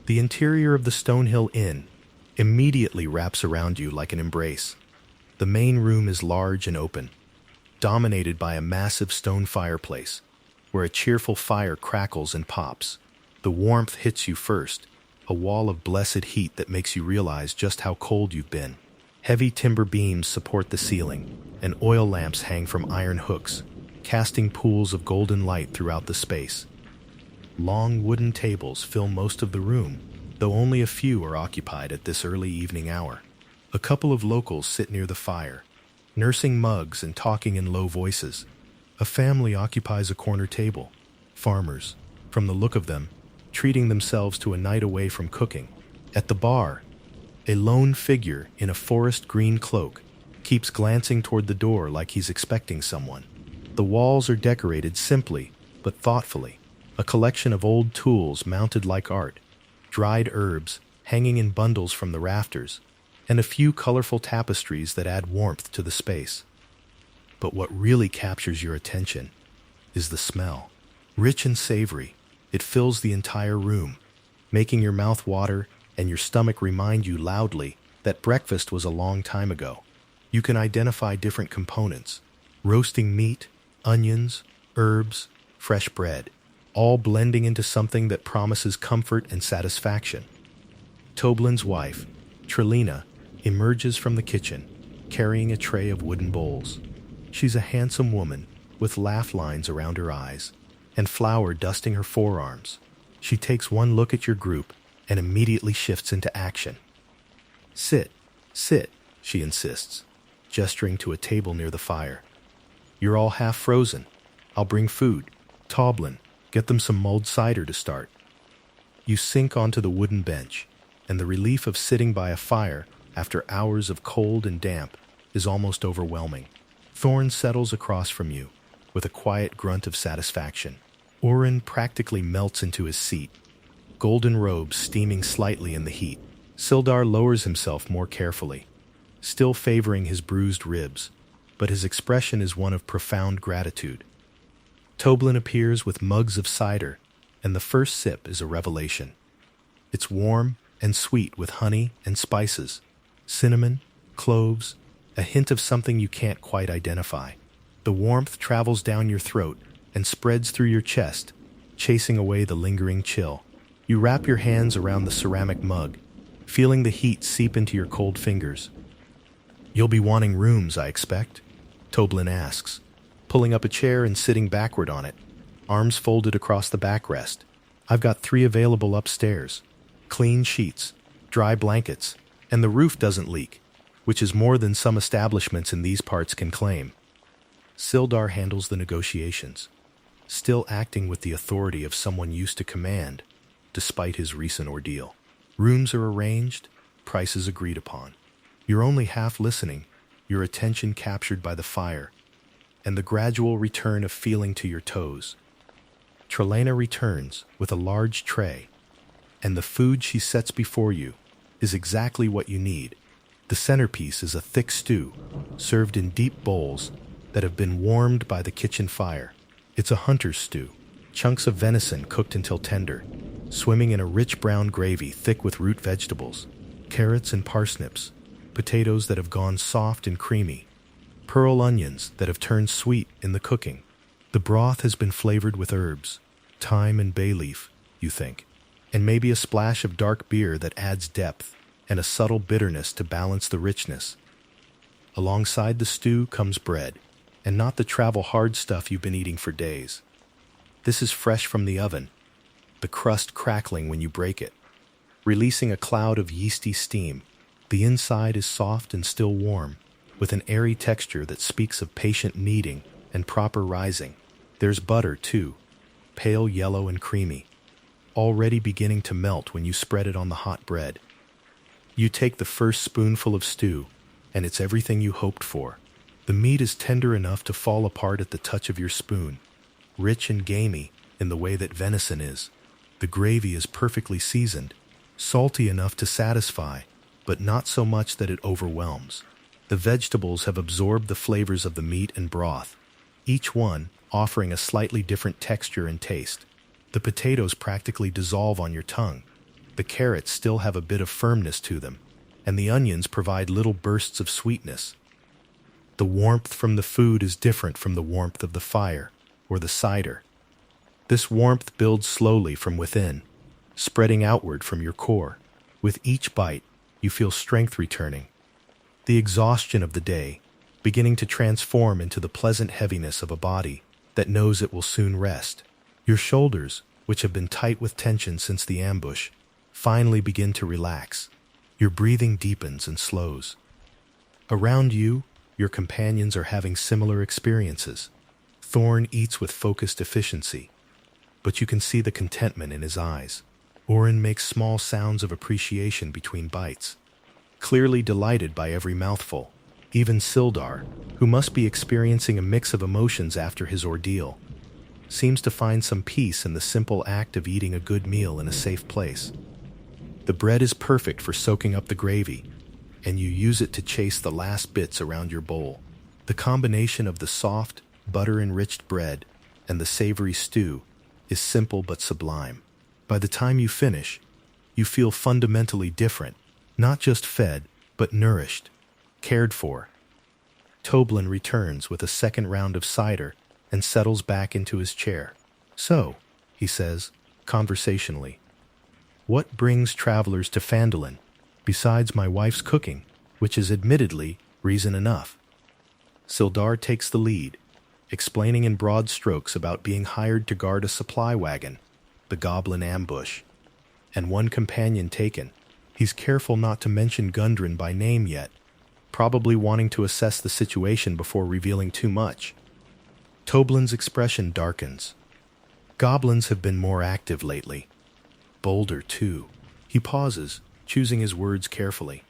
The interior of the Stonehill Inn immediately wraps around you like an embrace. The main room is large and open, dominated by a massive stone fireplace, where a cheerful fire crackles and pops. The warmth hits you first, a wall of blessed heat that makes you realize just how cold you've been. Heavy timber beams support the ceiling, and oil lamps hang from iron hooks, casting pools of golden light throughout the space. Long wooden tables fill most of the room, though only a few are occupied at this early evening hour. A couple of locals sit near the fire, nursing mugs and talking in low voices. A family occupies a corner table, farmers, from the look of them, treating themselves to a night away from cooking. At the bar, a lone figure in a forest green cloak keeps glancing toward the door like he's expecting someone. The walls are decorated simply but thoughtfully, a collection of old tools mounted like art, dried herbs hanging in bundles from the rafters, and a few colorful tapestries that add warmth to the space. But what really captures your attention is the smell. Rich and savory, it fills the entire room, making your mouth water and your stomach remind you loudly that breakfast was a long time ago. You can identify different components: roasting meat, onions, herbs, fresh bread, all blending into something that promises comfort and satisfaction. Toblin's wife, Trelina, emerges from the kitchen, carrying a tray of wooden bowls. She's a handsome woman with laugh lines around her eyes and flour dusting her forearms. She takes one look at your group and immediately shifts into action. Sit, she insists, gesturing to a table near the fire. You're all half frozen. I'll bring food. Toblin, get them some mulled cider to start. You sink onto the wooden bench, and the relief of sitting by a fire after hours of cold and damp is almost overwhelming. Thorn settles across from you with a quiet grunt of satisfaction. Orin practically melts into his seat, golden robes steaming slightly in the heat. Sildar lowers himself more carefully, still favoring his bruised ribs, but his expression is one of profound gratitude. Toblin appears with mugs of cider, and the first sip is a revelation. It's warm and sweet with honey and spices, cinnamon, cloves, a hint of something you can't quite identify. The warmth travels down your throat and spreads through your chest, chasing away the lingering chill. You wrap your hands around the ceramic mug, feeling the heat seep into your cold fingers. You'll be wanting rooms, I expect? Toblin asks, pulling up a chair and sitting backward on it, arms folded across the backrest. I've got 3 available upstairs. Clean sheets, dry blankets, and the roof doesn't leak, which is more than some establishments in these parts can claim. Sildar handles the negotiations, still acting with the authority of someone used to command, despite his recent ordeal. Rooms are arranged, prices agreed upon. You're only half listening, your attention captured by the fire, and the gradual return of feeling to your toes. Trelena returns with a large tray, and the food she sets before you is exactly what you need. The centerpiece is a thick stew, served in deep bowls that have been warmed by the kitchen fire. It's a hunter's stew, chunks of venison cooked until tender, swimming in a rich brown gravy thick with root vegetables, carrots and parsnips, potatoes that have gone soft and creamy, pearl onions that have turned sweet in the cooking. The broth has been flavored with herbs, thyme and bay leaf, you think, and maybe a splash of dark beer that adds depth and a subtle bitterness to balance the richness. Alongside the stew comes bread, and not the travel-hard stuff you've been eating for days. This is fresh from the oven, the crust crackling when you break it, releasing a cloud of yeasty steam. The inside is soft and still warm, with an airy texture that speaks of patient kneading and proper rising. There's butter, too, pale yellow and creamy, already beginning to melt when you spread it on the hot bread. You take the first spoonful of stew, and it's everything you hoped for. The meat is tender enough to fall apart at the touch of your spoon, rich and gamey in the way that venison is. The gravy is perfectly seasoned, salty enough to satisfy, but not so much that it overwhelms. The vegetables have absorbed the flavors of the meat and broth, each one offering a slightly different texture and taste. The potatoes practically dissolve on your tongue. The carrots still have a bit of firmness to them, and the onions provide little bursts of sweetness. The warmth from the food is different from the warmth of the fire or the cider. This warmth builds slowly from within, spreading outward from your core. With each bite, you feel strength returning, the exhaustion of the day beginning to transform into the pleasant heaviness of a body that knows it will soon rest. Your shoulders, which have been tight with tension since the ambush, finally begin to relax. Your breathing deepens and slows. Around you, your companions are having similar experiences. Thorn eats with focused efficiency, but you can see the contentment in his eyes. Orin makes small sounds of appreciation between bites, clearly delighted by every mouthful. Even Sildar, who must be experiencing a mix of emotions after his ordeal, seems to find some peace in the simple act of eating a good meal in a safe place. The bread is perfect for soaking up the gravy, and you use it to chase the last bits around your bowl. The combination of the soft, butter-enriched bread and the savory stew is simple but sublime. By the time you finish, you feel fundamentally different, not just fed, but nourished, cared for. Toblin returns with a second round of cider and settles back into his chair. "So," he says, conversationally, "what brings travelers to Phandalin, besides my wife's cooking, which is admittedly reason enough?" Sildar takes the lead, explaining in broad strokes about being hired to guard a supply wagon, the goblin ambush, and one companion taken. He's careful not to mention Gundren by name yet, probably wanting to assess the situation before revealing too much. Toblin's expression darkens. Goblins have been more active lately. Bolder, too. He pauses, choosing his words carefully.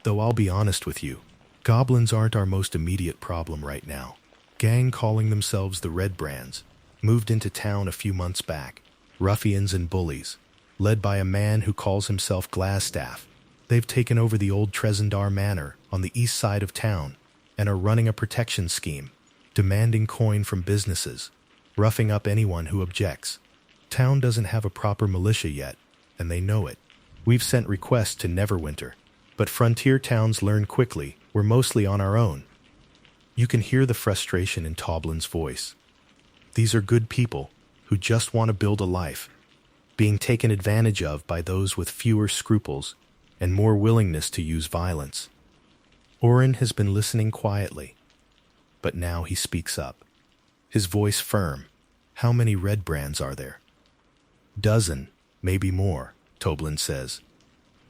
"Though I'll be honest with you, goblins aren't our most immediate problem right now. Gang calling themselves the Red Brands moved into town a few months back. Ruffians and bullies, led by a man who calls himself Glassstaff. They've taken over the old Tresendar Manor on the east side of town and are running a protection scheme, demanding coin from businesses, roughing up anyone who objects. Town doesn't have a proper militia yet, and they know it. We've sent requests to Neverwinter, but frontier towns learn quickly we're mostly on our own." You can hear the frustration in Toblin's voice. These are good people who just want to build a life, being taken advantage of by those with fewer scruples and more willingness to use violence. Orin has been listening quietly, but now he speaks up, his voice firm. "How many Red Brands are there?" "Dozen, maybe more," Toblin says.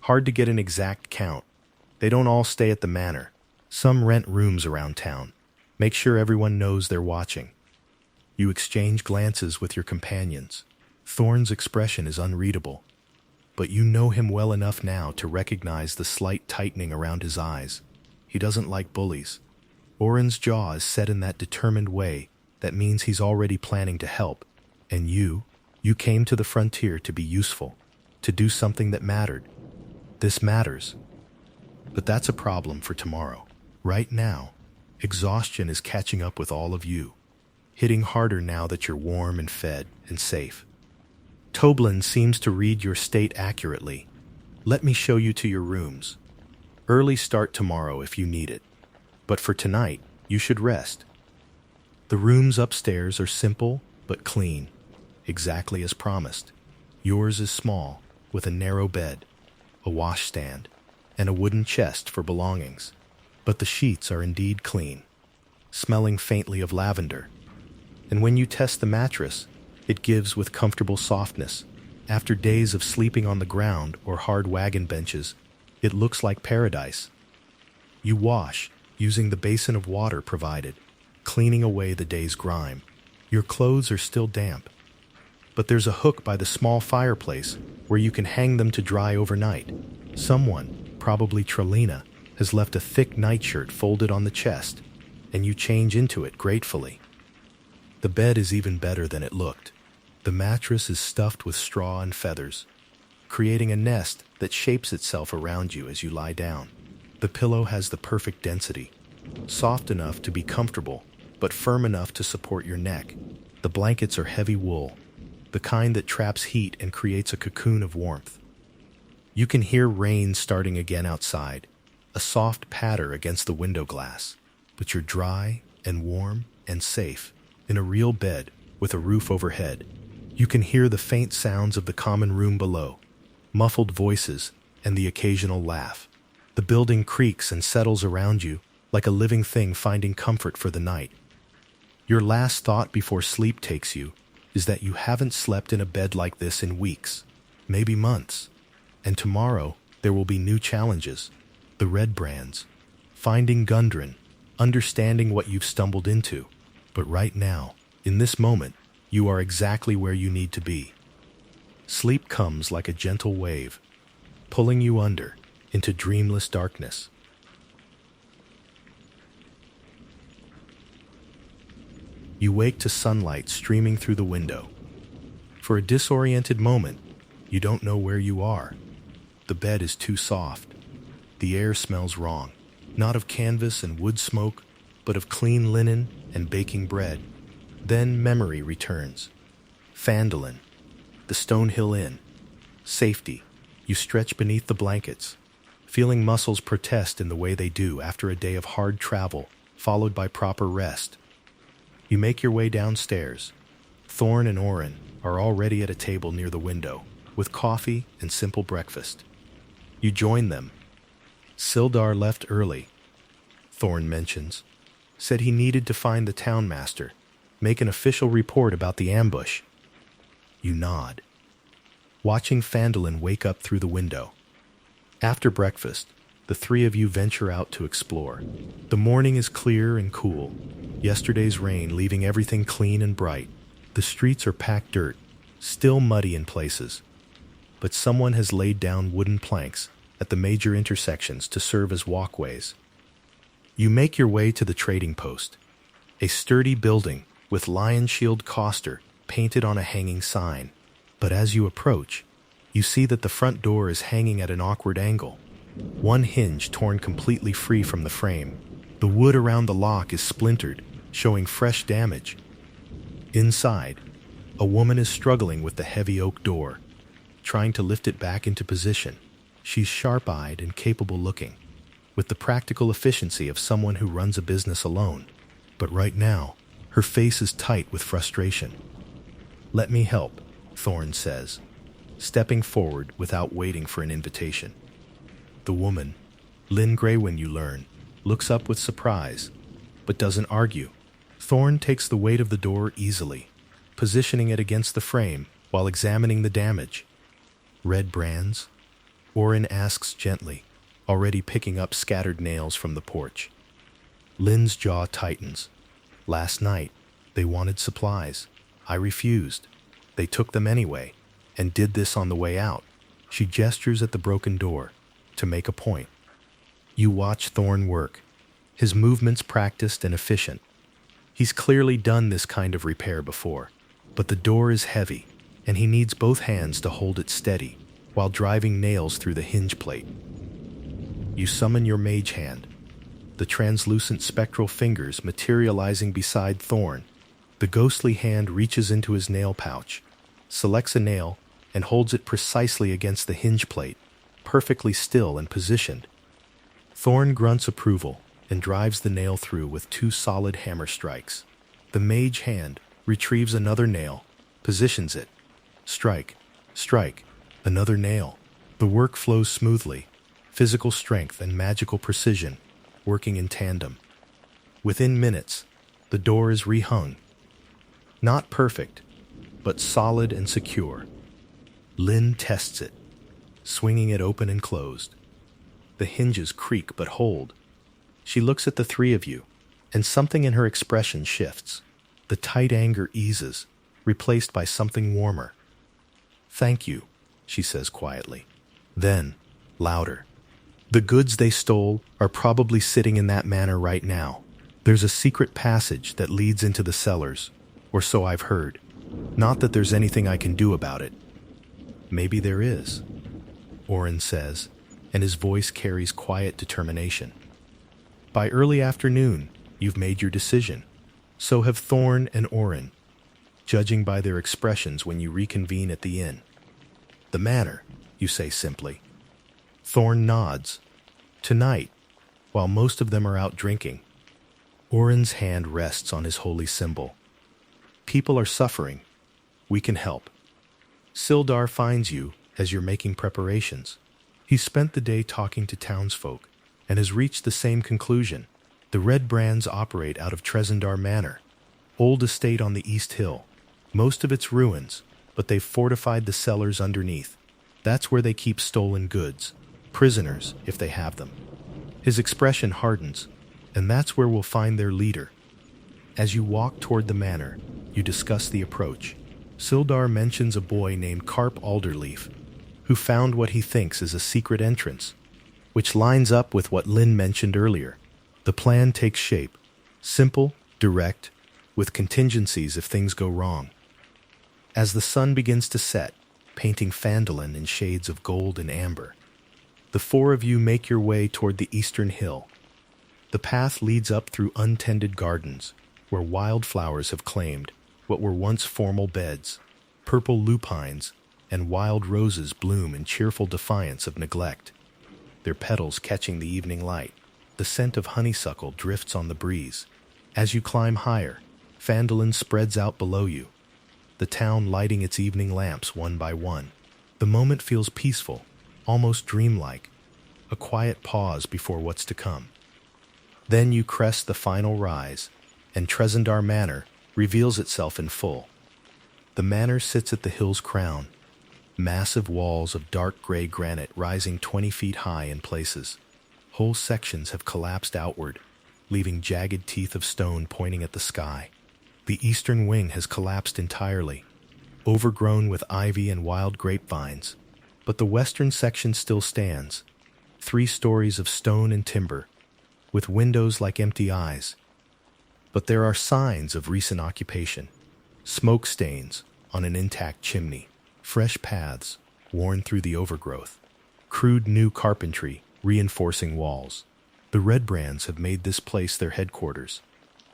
"Hard to get an exact count. They don't all stay at the manor. Some rent rooms around town. Make sure everyone knows they're watching." You exchange glances with your companions. Thorn's expression is unreadable, but you know him well enough now to recognize the slight tightening around his eyes. He doesn't like bullies. Orin's jaw is set in that determined way that means he's already planning to help. And you came to the frontier to be useful, to do something that mattered. This matters. But that's a problem for tomorrow. Right now, exhaustion is catching up with all of you, hitting harder now that you're warm and fed and safe. Toblin seems to read your state accurately. "Let me show you to your rooms. Early start tomorrow if you need it. But for tonight, you should rest." The rooms upstairs are simple but clean, exactly as promised. Yours is small, with a narrow bed, a washstand, and a wooden chest for belongings. But the sheets are indeed clean, smelling faintly of lavender. And when you test the mattress, it gives with comfortable softness. After days of sleeping on the ground or hard wagon benches, it looks like paradise. You wash, using the basin of water provided, cleaning away the day's grime. Your clothes are still damp, but there's a hook by the small fireplace where you can hang them to dry overnight. Someone, probably Trelina, has left a thick nightshirt folded on the chest, and you change into it gratefully. The bed is even better than it looked. The mattress is stuffed with straw and feathers, creating a nest that shapes itself around you as you lie down. The pillow has the perfect density, soft enough to be comfortable, but firm enough to support your neck. The blankets are heavy wool, the kind that traps heat and creates a cocoon of warmth. You can hear rain starting again outside, a soft patter against the window glass, but you're dry and warm and safe in a real bed with a roof overhead. You can hear the faint sounds of the common room below, muffled voices, and the occasional laugh. The building creaks and settles around you like a living thing finding comfort for the night. Your last thought before sleep takes you is that you haven't slept in a bed like this in weeks, maybe months, and tomorrow there will be new challenges. The red brands, finding Gundren, understanding what you've stumbled into. But right now, in this moment, you are exactly where you need to be. Sleep comes like a gentle wave, pulling you under into dreamless darkness. You wake to sunlight streaming through the window. For a disoriented moment, you don't know where you are. The bed is too soft. The air smells wrong, not of canvas and wood smoke, but of clean linen and baking bread. Then memory returns. Phandalin, the Stonehill Inn, safety. You stretch beneath the blankets, feeling muscles protest in the way they do after a day of hard travel, followed by proper rest. You make your way downstairs. Thorn and Orin are already at a table near the window, with coffee and simple breakfast. You join them. Sildar left early, Thorn mentions. Said he needed to find the townmaster, make an official report about the ambush. You nod, watching Phandalin wake up through the window. After breakfast, the three of you venture out to explore. The morning is clear and cool, yesterday's rain leaving everything clean and bright. The streets are packed dirt, still muddy in places, but someone has laid down wooden planks at the major intersections to serve as walkways. You make your way to the trading post, a sturdy building with Lion Shield Coster painted on a hanging sign. But as you approach, you see that the front door is hanging at an awkward angle, one hinge torn completely free from the frame. The wood around the lock is splintered, showing fresh damage. Inside, a woman is struggling with the heavy oak door, trying to lift it back into position. She's sharp-eyed and capable-looking, with the practical efficiency of someone who runs a business alone. But right now, her face is tight with frustration. "Let me help," Thorn says, stepping forward without waiting for an invitation. The woman, Lynn Graywin you learn, looks up with surprise, but doesn't argue. Thorn takes the weight of the door easily, positioning it against the frame while examining the damage. "Red brands?" Orin asks gently, already picking up scattered nails from the porch. Lynn's jaw tightens. "Last night, they wanted supplies. I refused. They took them anyway, and did this on the way out." She gestures at the broken door to make a point. You watch Thorn work, his movements practiced and efficient. He's clearly done this kind of repair before, but the door is heavy, and he needs both hands to hold it steady while driving nails through the hinge plate. You summon your mage hand, the translucent spectral fingers materializing beside Thorn. The ghostly hand reaches into his nail pouch, selects a nail, and holds it precisely against the hinge plate, perfectly still and positioned. Thorn grunts approval and drives the nail through with 2 solid hammer strikes. The mage hand retrieves another nail, positions it. Strike, strike, another nail. The work flows smoothly, physical strength and magical precision working in tandem. Within minutes, the door is rehung. Not perfect, but solid and secure. Lynn tests it, swinging it open and closed. The hinges creak but hold. She looks at the three of you, and something in her expression shifts. The tight anger eases, replaced by something warmer. "Thank you," she says quietly. Then, louder. "The goods they stole are probably sitting in that manor right now. There's a secret passage that leads into the cellars, or so I've heard. Not that there's anything I can do about it." "Maybe there is," Orin says, and his voice carries quiet determination. "By early afternoon, you've made your decision. So have Thorn and Orin, judging by their expressions when you reconvene at the inn." "The manor," you say simply. Thorn nods. "Tonight, while most of them are out drinking." Orin's hand rests on his holy symbol. "People are suffering. we can help. Sildar finds you as you're making preparations. He's spent the day talking to townsfolk and has reached the same conclusion. The Red Brands operate out of Tresendar Manor, old estate on the East Hill. Most of it's ruins, but they've fortified the cellars underneath. That's where they keep stolen goods, prisoners if they have them. His expression hardens, and that's where we'll find their leader. As you walk toward the manor, you discuss the approach. Sildar mentions a boy named Carp Alderleaf, who found what he thinks is a secret entrance, which lines up with what Lynn mentioned earlier. The plan takes shape, simple, direct, with contingencies if things go wrong. As the sun begins to set, painting Phandalin in shades of gold and amber, the four of you make your way toward the eastern hill. The path leads up through untended gardens, where wildflowers have claimed what were once formal beds. Purple lupines and wild roses bloom in cheerful defiance of neglect, their petals catching the evening light. The scent of honeysuckle drifts on the breeze. As you climb higher, Phandalin spreads out below you, the town lighting its evening lamps one by one. The moment feels peaceful, almost dreamlike, a quiet pause before what's to come. Then you crest the final rise, and Tresendar Manor reveals itself in full. The manor sits at the hill's crown, massive walls of dark gray granite rising 20 feet high in places. Whole sections have collapsed outward, leaving jagged teeth of stone pointing at the sky. The eastern wing has collapsed entirely, overgrown with ivy and wild grapevines, but the western section still stands, 3 stories of stone and timber, with windows like empty eyes. But there are signs of recent occupation. Smoke stains on an intact chimney, fresh paths worn through the overgrowth, crude new carpentry reinforcing walls. The Red Brands have made this place their headquarters,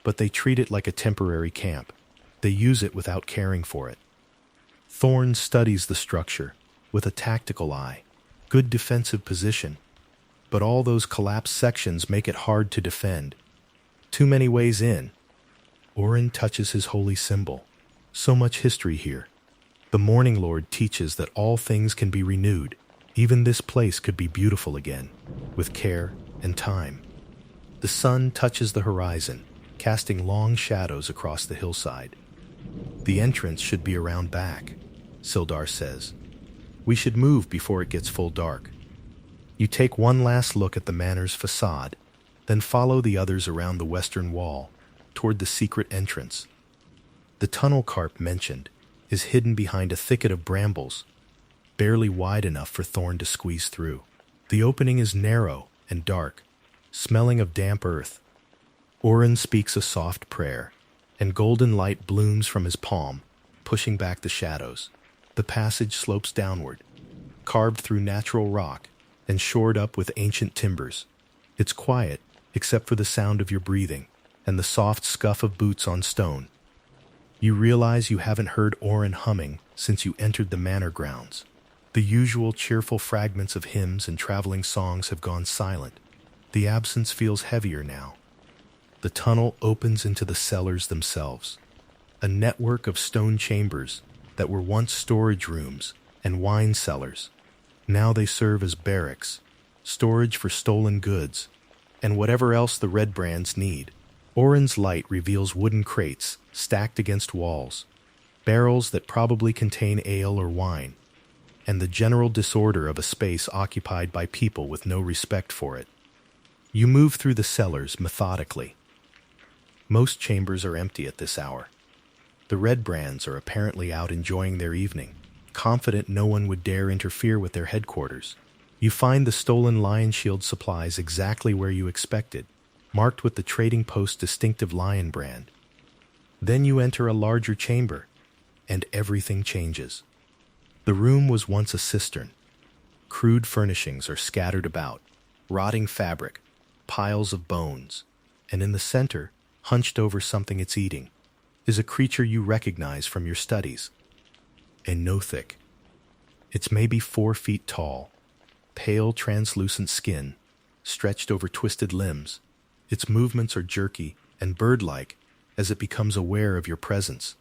but they treat it like a temporary camp. They use it without caring for it. Thorn studies the structure with a tactical eye, good defensive position, but all those collapsed sections make it hard to defend. Too many ways in. Orin touches his holy symbol. So much history here. The Morning Lord teaches that all things can be renewed. Even this place could be beautiful again, with care and time. The sun touches the horizon, casting long shadows across the hillside. The entrance should be around back, Sildar says. We should move before it gets full dark. You take one last look at the manor's facade, then follow the others around the western wall, toward the secret entrance. The tunnel Carp mentioned is hidden behind a thicket of brambles, barely wide enough for Thorn to squeeze through. The opening is narrow and dark, smelling of damp earth. Orin speaks a soft prayer, and golden light blooms from his palm, pushing back the shadows. The passage slopes downward, carved through natural rock and shored up with ancient timbers. It's quiet, except for the sound of your breathing and the soft scuff of boots on stone. You realize you haven't heard Orin humming since you entered the manor grounds. The usual cheerful fragments of hymns and traveling songs have gone silent. The absence feels heavier now. The tunnel opens into the cellars themselves, a network of stone chambers that were once storage rooms and wine cellars. Now they serve as barracks, storage for stolen goods, and whatever else the Red Brands need. Orin's light reveals wooden crates stacked against walls, barrels that probably contain ale or wine, and the general disorder of a space occupied by people with no respect for it. You move through the cellars methodically. Most chambers are empty at this hour. The Red Brands are apparently out enjoying their evening, confident no one would dare interfere with their headquarters. You find the stolen lion shield supplies exactly where you expected, marked with the trading post's distinctive lion brand. Then you enter a larger chamber, and everything changes. The room was once a cistern. Crude furnishings are scattered about, rotting fabric, piles of bones, and in the center, hunched over something it's eating, is a creature you recognize from your studies. A Nothic. It's maybe 4 feet tall, pale translucent skin, stretched over twisted limbs. Its movements are jerky and bird-like as it becomes aware of your presence.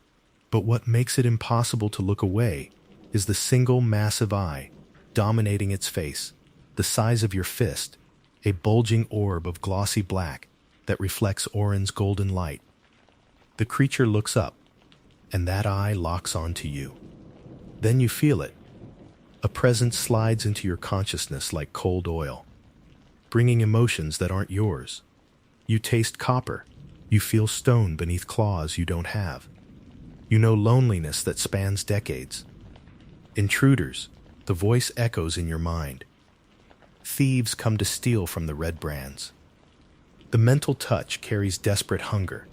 But what makes it impossible to look away is the single massive eye dominating its face, the size of your fist, a bulging orb of glossy black that reflects Orin's golden light. The creature looks up, and that eye locks onto you. Then you feel it. A presence slides into your consciousness like cold oil, bringing emotions that aren't yours. You taste copper. You feel stone beneath claws you don't have. You know loneliness that spans decades. Intruders, the voice echoes in your mind. Thieves come to steal from the red brands. The mental touch carries desperate hunger,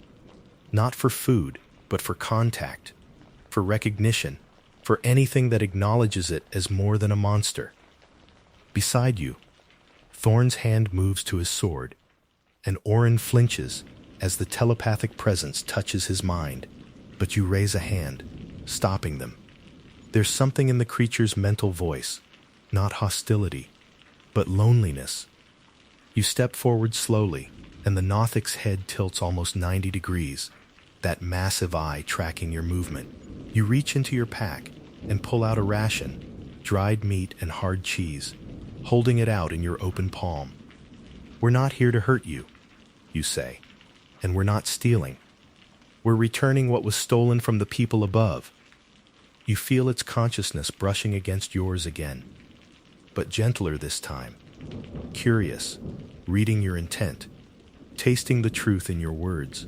not for food, but for contact, for recognition, for anything that acknowledges it as more than a monster. Beside you, Thorn's hand moves to his sword, and Orin flinches as the telepathic presence touches his mind, but you raise a hand, stopping them. There's something in the creature's mental voice, not hostility, but loneliness. You step forward slowly, and the Nothic's head tilts almost 90 degrees, that massive eye tracking your movement. You reach into your pack and pull out a ration, dried meat and hard cheese, holding it out in your open palm. "We're not here to hurt you," you say, "and we're not stealing. We're returning what was stolen from the people above." You feel its consciousness brushing against yours again, but gentler this time, curious, reading your intent, tasting the truth in your words.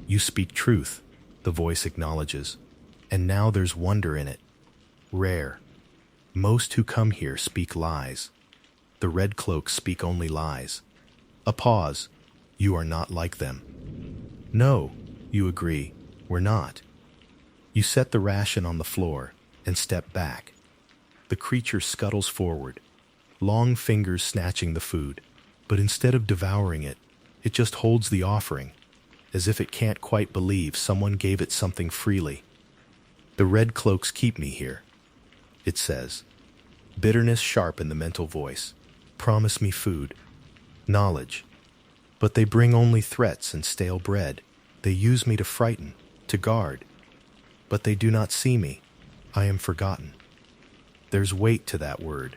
"You speak truth," the voice acknowledges, "and now there's wonder in it. Rare. Most who come here speak lies. The red cloaks speak only lies." A pause. "You are not like them." "No," you agree, "we're not." You set the ration on the floor and step back. The creature scuttles forward, long fingers snatching the food, but instead of devouring it, it just holds the offering, as if it can't quite believe someone gave it something freely. "The red cloaks keep me here," it says, bitterness sharp in the mental voice. "Promise me food, knowledge. But they bring only threats and stale bread. They use me to frighten, to guard. But they do not see me. I am forgotten." There's weight to that word.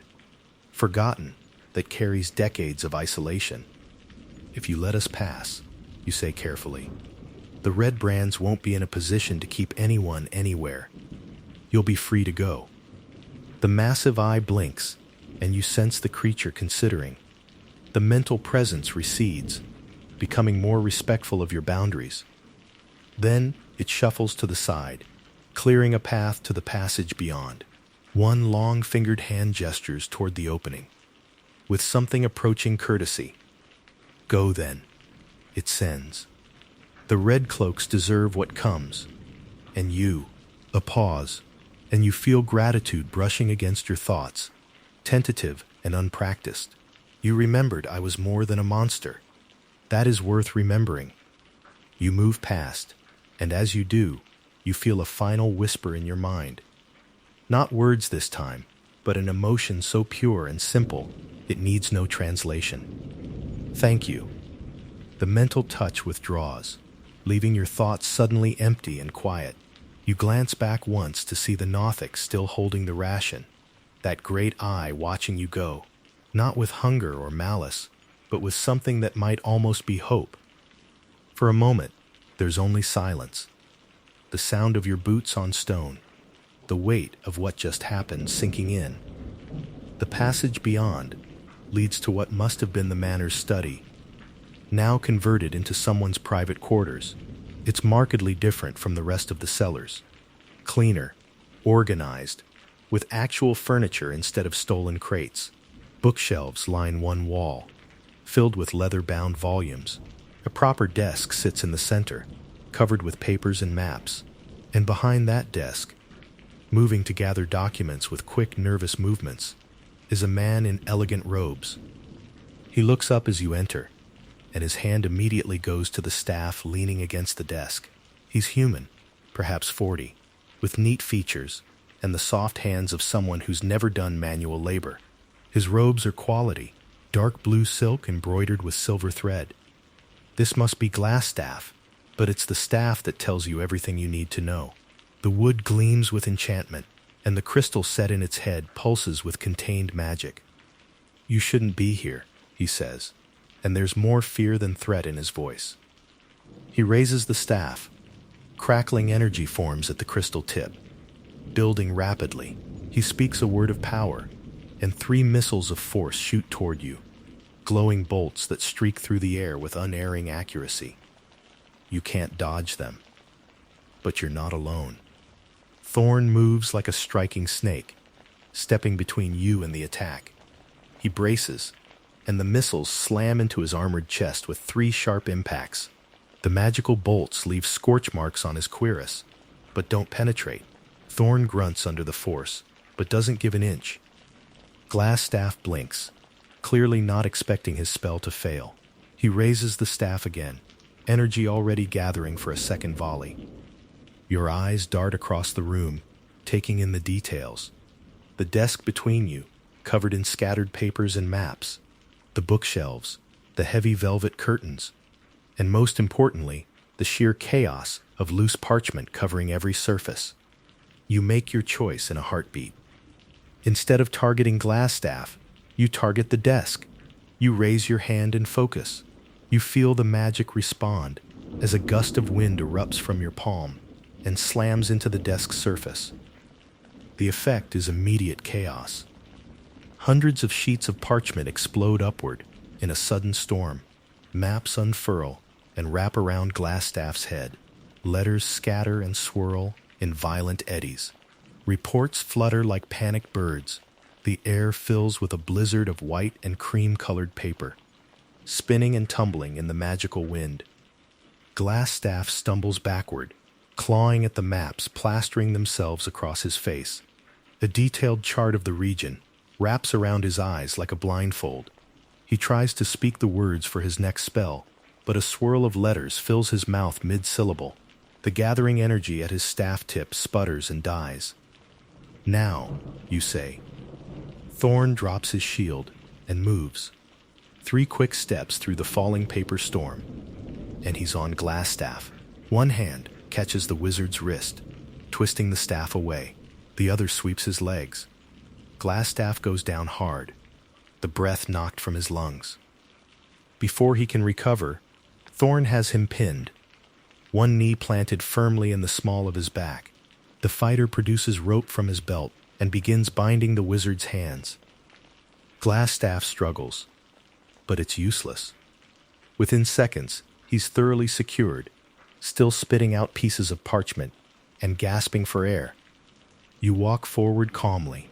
Forgotten, that carries decades of isolation. "If you let us pass," you say carefully, "the red brands won't be in a position to keep anyone anywhere. You'll be free to go." The massive eye blinks, and you sense the creature considering. The mental presence recedes, becoming more respectful of your boundaries. Then it shuffles to the side, clearing a path to the passage beyond. One long-fingered hand gestures toward the opening, with something approaching courtesy. "Go then," it sends. "The red cloaks deserve what comes." And you, a pause, and you feel gratitude brushing against your thoughts, tentative and unpracticed. You remembered I was more than a monster. That is worth remembering. You move past, and as you do, you feel a final whisper in your mind. Not words this time, but an emotion so pure and simple, it needs no translation. "Thank you." The mental touch withdraws, leaving your thoughts suddenly empty and quiet. You glance back once to see the Nothic still holding the ration, that great eye watching you go, not with hunger or malice, but with something that might almost be hope. For a moment, there's only silence. The sound of your boots on stone, the weight of what just happened sinking in. The passage beyond leads to what must have been the manor's study, now converted into someone's private quarters. It's markedly different from the rest of the cellars. Cleaner, organized, with actual furniture instead of stolen crates. Bookshelves line one wall, filled with leather-bound volumes. A proper desk sits in the center, covered with papers and maps. And behind that desk, moving to gather documents with quick, nervous movements, is a man in elegant robes. He looks up as you enter, and his hand immediately goes to the staff leaning against the desk. He's human, perhaps 40, with neat features and the soft hands of someone who's never done manual labor. His robes are quality, dark blue silk embroidered with silver thread. This must be glass staff, but it's the staff that tells you everything you need to know. The wood gleams with enchantment, and the crystal set in its head pulses with contained magic. "You shouldn't be here," he says, and there's more fear than threat in his voice. He raises the staff. Crackling energy forms at the crystal tip. Building rapidly, he speaks a word of power, and 3 missiles of force shoot toward you, glowing bolts that streak through the air with unerring accuracy. You can't dodge them. But you're not alone. Thorn moves like a striking snake, stepping between you and the attack. He braces, and the missiles slam into his armored chest with 3 sharp impacts. The magical bolts leave scorch marks on his cuirass, but don't penetrate. Thorn grunts under the force, but doesn't give an inch. Glassstaff blinks, clearly not expecting his spell to fail. He raises the staff again, energy already gathering for a second volley. Your eyes dart across the room, taking in the details. The desk between you, covered in scattered papers and maps. The bookshelves, the heavy velvet curtains, and most importantly, the sheer chaos of loose parchment covering every surface. You make your choice in a heartbeat. Instead of targeting Glassstaff, you target the desk. You raise your hand and focus. You feel the magic respond as a gust of wind erupts from your palm and slams into the desk's surface. The effect is immediate chaos. Hundreds of sheets of parchment explode upward in a sudden storm. Maps unfurl and wrap around Glassstaff's head. Letters scatter and swirl in violent eddies. Reports flutter like panicked birds. The air fills with a blizzard of white and cream-colored paper, spinning and tumbling in the magical wind. Glassstaff stumbles backward, clawing at the maps plastering themselves across his face. A detailed chart of the region wraps around his eyes like a blindfold. He tries to speak the words for his next spell, but a swirl of letters fills his mouth mid-syllable. The gathering energy at his staff tip sputters and dies. "Now," you say. Thorn drops his shield and moves. 3 quick steps through the falling paper storm, and he's on Glassstaff. One hand catches the wizard's wrist, twisting the staff away. The other sweeps his legs. Glassstaff goes down hard, the breath knocked from his lungs. Before he can recover, Thorn has him pinned, one knee planted firmly in the small of his back. The fighter produces rope from his belt and begins binding the wizard's hands. Glassstaff struggles, but it's useless. Within seconds, he's thoroughly secured, still spitting out pieces of parchment and gasping for air. You walk forward calmly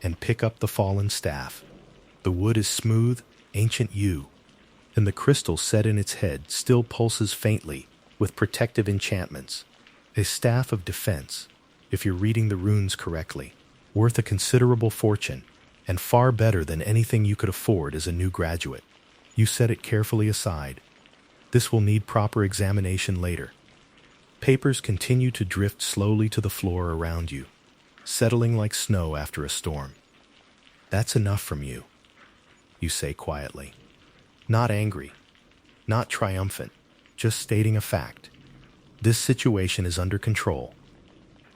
and pick up the fallen staff. The wood is smooth, ancient yew, and the crystal set in its head still pulses faintly with protective enchantments. A staff of defense, if you're reading the runes correctly, worth a considerable fortune, and far better than anything you could afford as a new graduate. You set it carefully aside. This will need proper examination later. Papers continue to drift slowly to the floor around you, settling like snow after a storm. "That's enough from you," you say quietly. Not angry, not triumphant, just stating a fact. This situation is under control.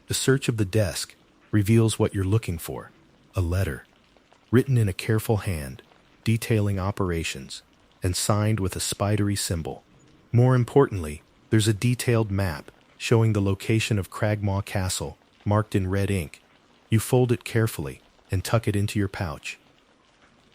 The search of the desk reveals what you're looking for: a letter, written in a careful hand, detailing operations, and signed with a spidery symbol. More importantly, there's a detailed map showing the location of Cragmaw Castle, marked in red ink. You fold it carefully and tuck it into your pouch.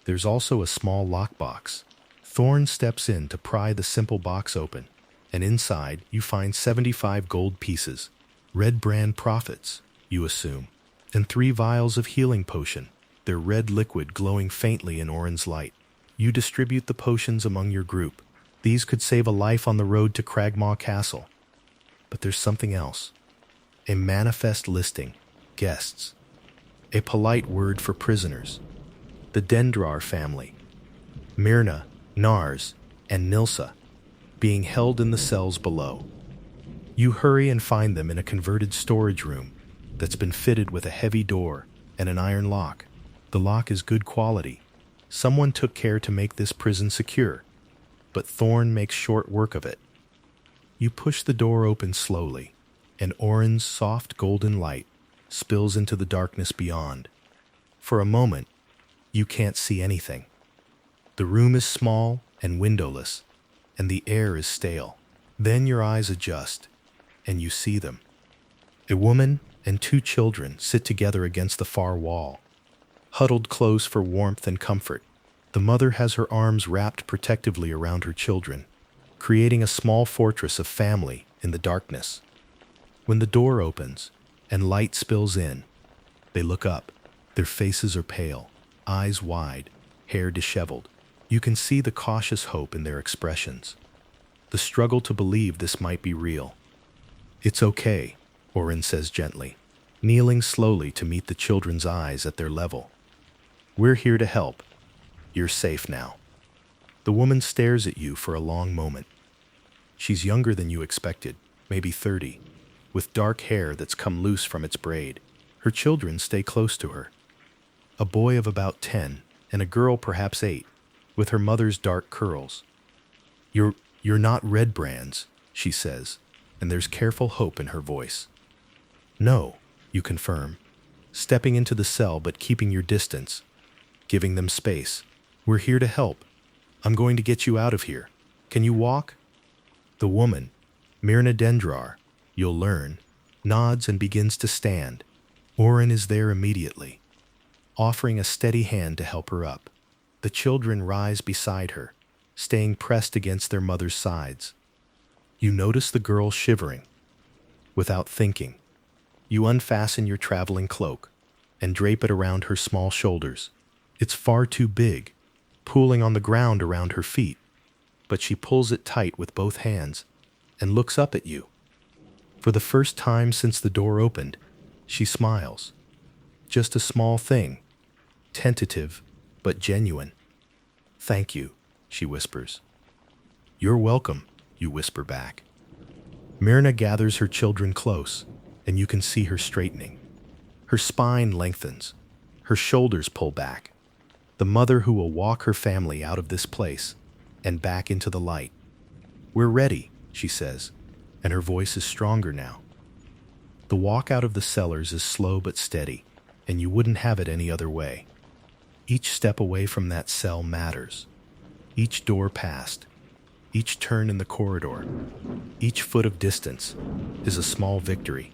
There's also a small lockbox. Thorn steps in to pry the simple box open, and inside you find 75 gold pieces, Red Brand profits, you assume, and 3 vials of healing potion, their red liquid glowing faintly in orange light. You distribute the potions among your group. These could save a life on the road to Cragmaw Castle. But there's something else. A manifest listing, guests. A polite word for prisoners. The Dendrar family, Myrna, Nars, and Nilsa, being held in the cells below. You hurry and find them in a converted storage room that's been fitted with a heavy door and an iron lock. The lock is good quality. Someone took care to make this prison secure, but Thorn makes short work of it. You push the door open slowly, and Oren's soft golden light spills into the darkness beyond. For a moment, you can't see anything. The room is small and windowless, and the air is stale. Then your eyes adjust, and you see them. A woman and 2 children sit together against the far wall, huddled close for warmth and comfort. The mother has her arms wrapped protectively around her children, creating a small fortress of family in the darkness. When the door opens and light spills in, they look up. Their faces are pale, eyes wide, hair disheveled. You can see the cautious hope in their expressions, the struggle to believe this might be real. "It's okay," Oren says gently, kneeling slowly to meet the children's eyes at their level. "We're here to help. You're safe now." The woman stares at you for a long moment. She's younger than you expected, maybe 30, with dark hair that's come loose from its braid. Her children stay close to her. A boy of about 10 and a girl perhaps 8, with her mother's dark curls. You're not Red Brands," she says, and there's careful hope in her voice. "No," you confirm, stepping into the cell but keeping your distance, giving them space. "We're here to help. I'm going to get you out of here. Can you walk?" The woman, Myrna Dendrar, you'll learn, nods and begins to stand. Oren is there immediately, offering a steady hand to help her up. The children rise beside her, staying pressed against their mother's sides. You notice the girl shivering. Without thinking, you unfasten your traveling cloak and drape it around her small shoulders. It's far too big, pooling on the ground around her feet, but she pulls it tight with both hands and looks up at you. For the first time since the door opened, she smiles. Just a small thing, tentative but genuine. "Thank you," she whispers. "You're welcome," you whisper back. Myrna gathers her children close, and you can see her straightening. Her spine lengthens, her shoulders pull back. The mother who will walk her family out of this place and back into the light. "We're ready," she says, and her voice is stronger now. The walk out of the cellars is slow but steady, and you wouldn't have it any other way. Each step away from that cell matters. Each door passed, each turn in the corridor, each foot of distance is a small victory.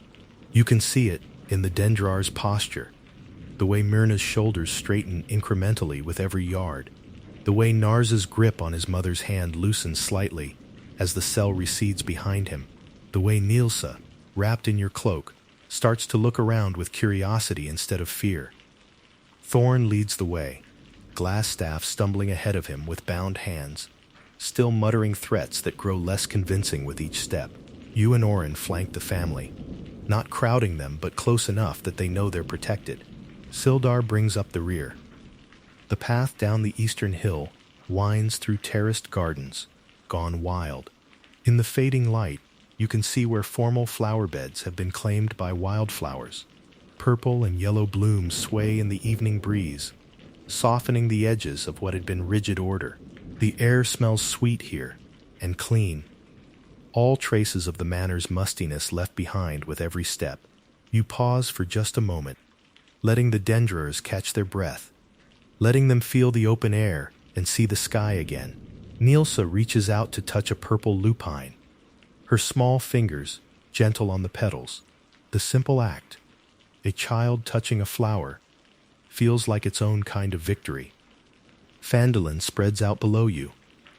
You can see it in the Dendrar's posture, the way Myrna's shoulders straighten incrementally with every yard, the way Narza's grip on his mother's hand loosens slightly as the cell recedes behind him, the way Nilsa, wrapped in your cloak, starts to look around with curiosity instead of fear. Thorn leads the way, Glassstaff stumbling ahead of him with bound hands, still muttering threats that grow less convincing with each step. You and Oren flank the family, not crowding them but close enough that they know they're protected. Sildar brings up the rear. The path down the eastern hill winds through terraced gardens, gone wild. In the fading light, you can see where formal flower beds have been claimed by wildflowers. Purple and yellow blooms sway in the evening breeze, softening the edges of what had been rigid order. The air smells sweet here, and clean. All traces of the manor's mustiness left behind with every step. You pause for just a moment, letting the Dendrars catch their breath, letting them feel the open air and see the sky again. Nilsa reaches out to touch a purple lupine, her small fingers gentle on the petals. The simple act, a child touching a flower, feels like its own kind of victory. Phandalin spreads out below you,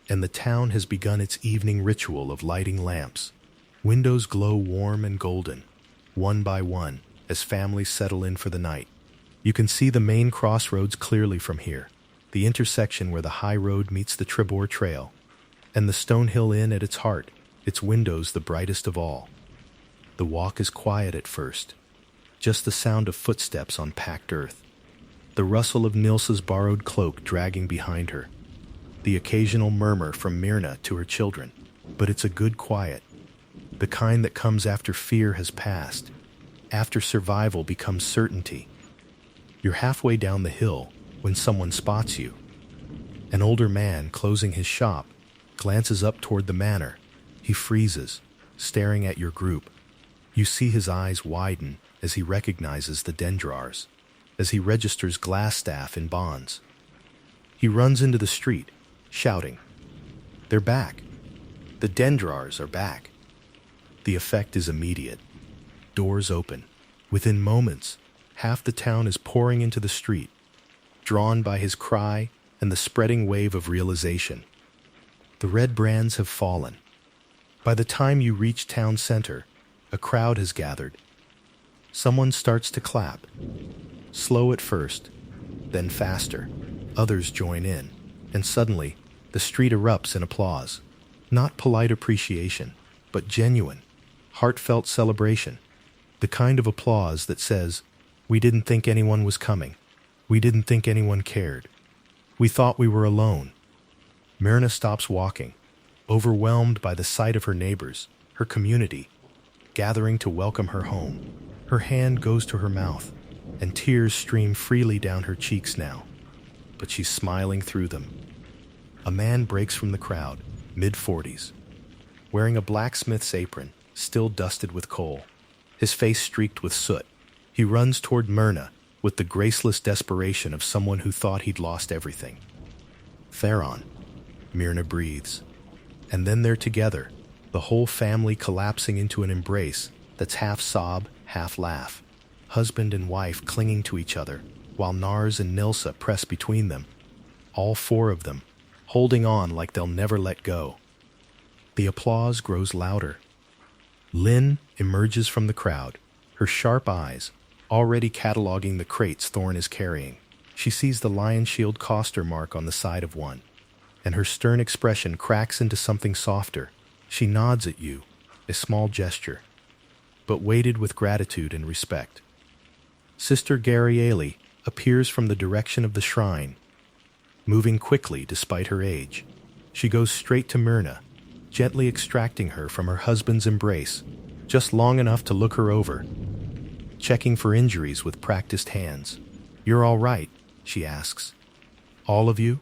and the town has begun its evening ritual of lighting lamps. Windows glow warm and golden, one by one, as families settle in for the night. You can see the main crossroads clearly from here, the intersection where the high road meets the Trebor Trail, and the Stonehill Inn at its heart, its windows the brightest of all. The walk is quiet at first, just the sound of footsteps on packed earth, the rustle of Nilsa's borrowed cloak dragging behind her, the occasional murmur from Myrna to her children. But it's a good quiet, the kind that comes after fear has passed, after survival becomes certainty. You're halfway down the hill when someone spots you. An older man closing his shop glances up toward the manor. He freezes, staring at your group. You see his eyes widen as he recognizes the Dendrars, as he registers Glassstaff in bonds. He runs into the street, shouting, "They're back! The Dendrars are back!" The effect is immediate. Doors open. Within moments, half the town is pouring into the street, drawn by his cry and the spreading wave of realization. The red brands have fallen. By the time you reach town center, a crowd has gathered. Someone starts to clap. Slow at first, then faster. Others join in, and suddenly, the street erupts in applause. Not polite appreciation, but genuine, heartfelt celebration. The kind of applause that says, "We didn't think anyone was coming. We didn't think anyone cared. We thought we were alone." Myrna stops walking, overwhelmed by the sight of her neighbors, her community, gathering to welcome her home. Her hand goes to her mouth, and tears stream freely down her cheeks now. But she's smiling through them. A man breaks from the crowd, mid-40s, wearing a blacksmith's apron, still dusted with coal, his face streaked with soot. He runs toward Myrna with the graceless desperation of someone who thought he'd lost everything. "Theron," Myrna breathes. And then they're together, the whole family collapsing into an embrace that's half sob, half laugh. Husband and wife clinging to each other, while Nars and Nilsa press between them. All four of them, holding on like they'll never let go. The applause grows louder. Lynn emerges from the crowd, her sharp eyes already cataloging the crates Thorn is carrying. She sees the lion shield coster mark on the side of one, and her stern expression cracks into something softer. She nods at you, a small gesture, but weighted with gratitude and respect. Sister Gariele appears from the direction of the shrine, moving quickly despite her age. She goes straight to Myrna, gently extracting her from her husband's embrace, just long enough to look her over, checking for injuries with practiced hands. "You're all right?" she asks. "All of you?"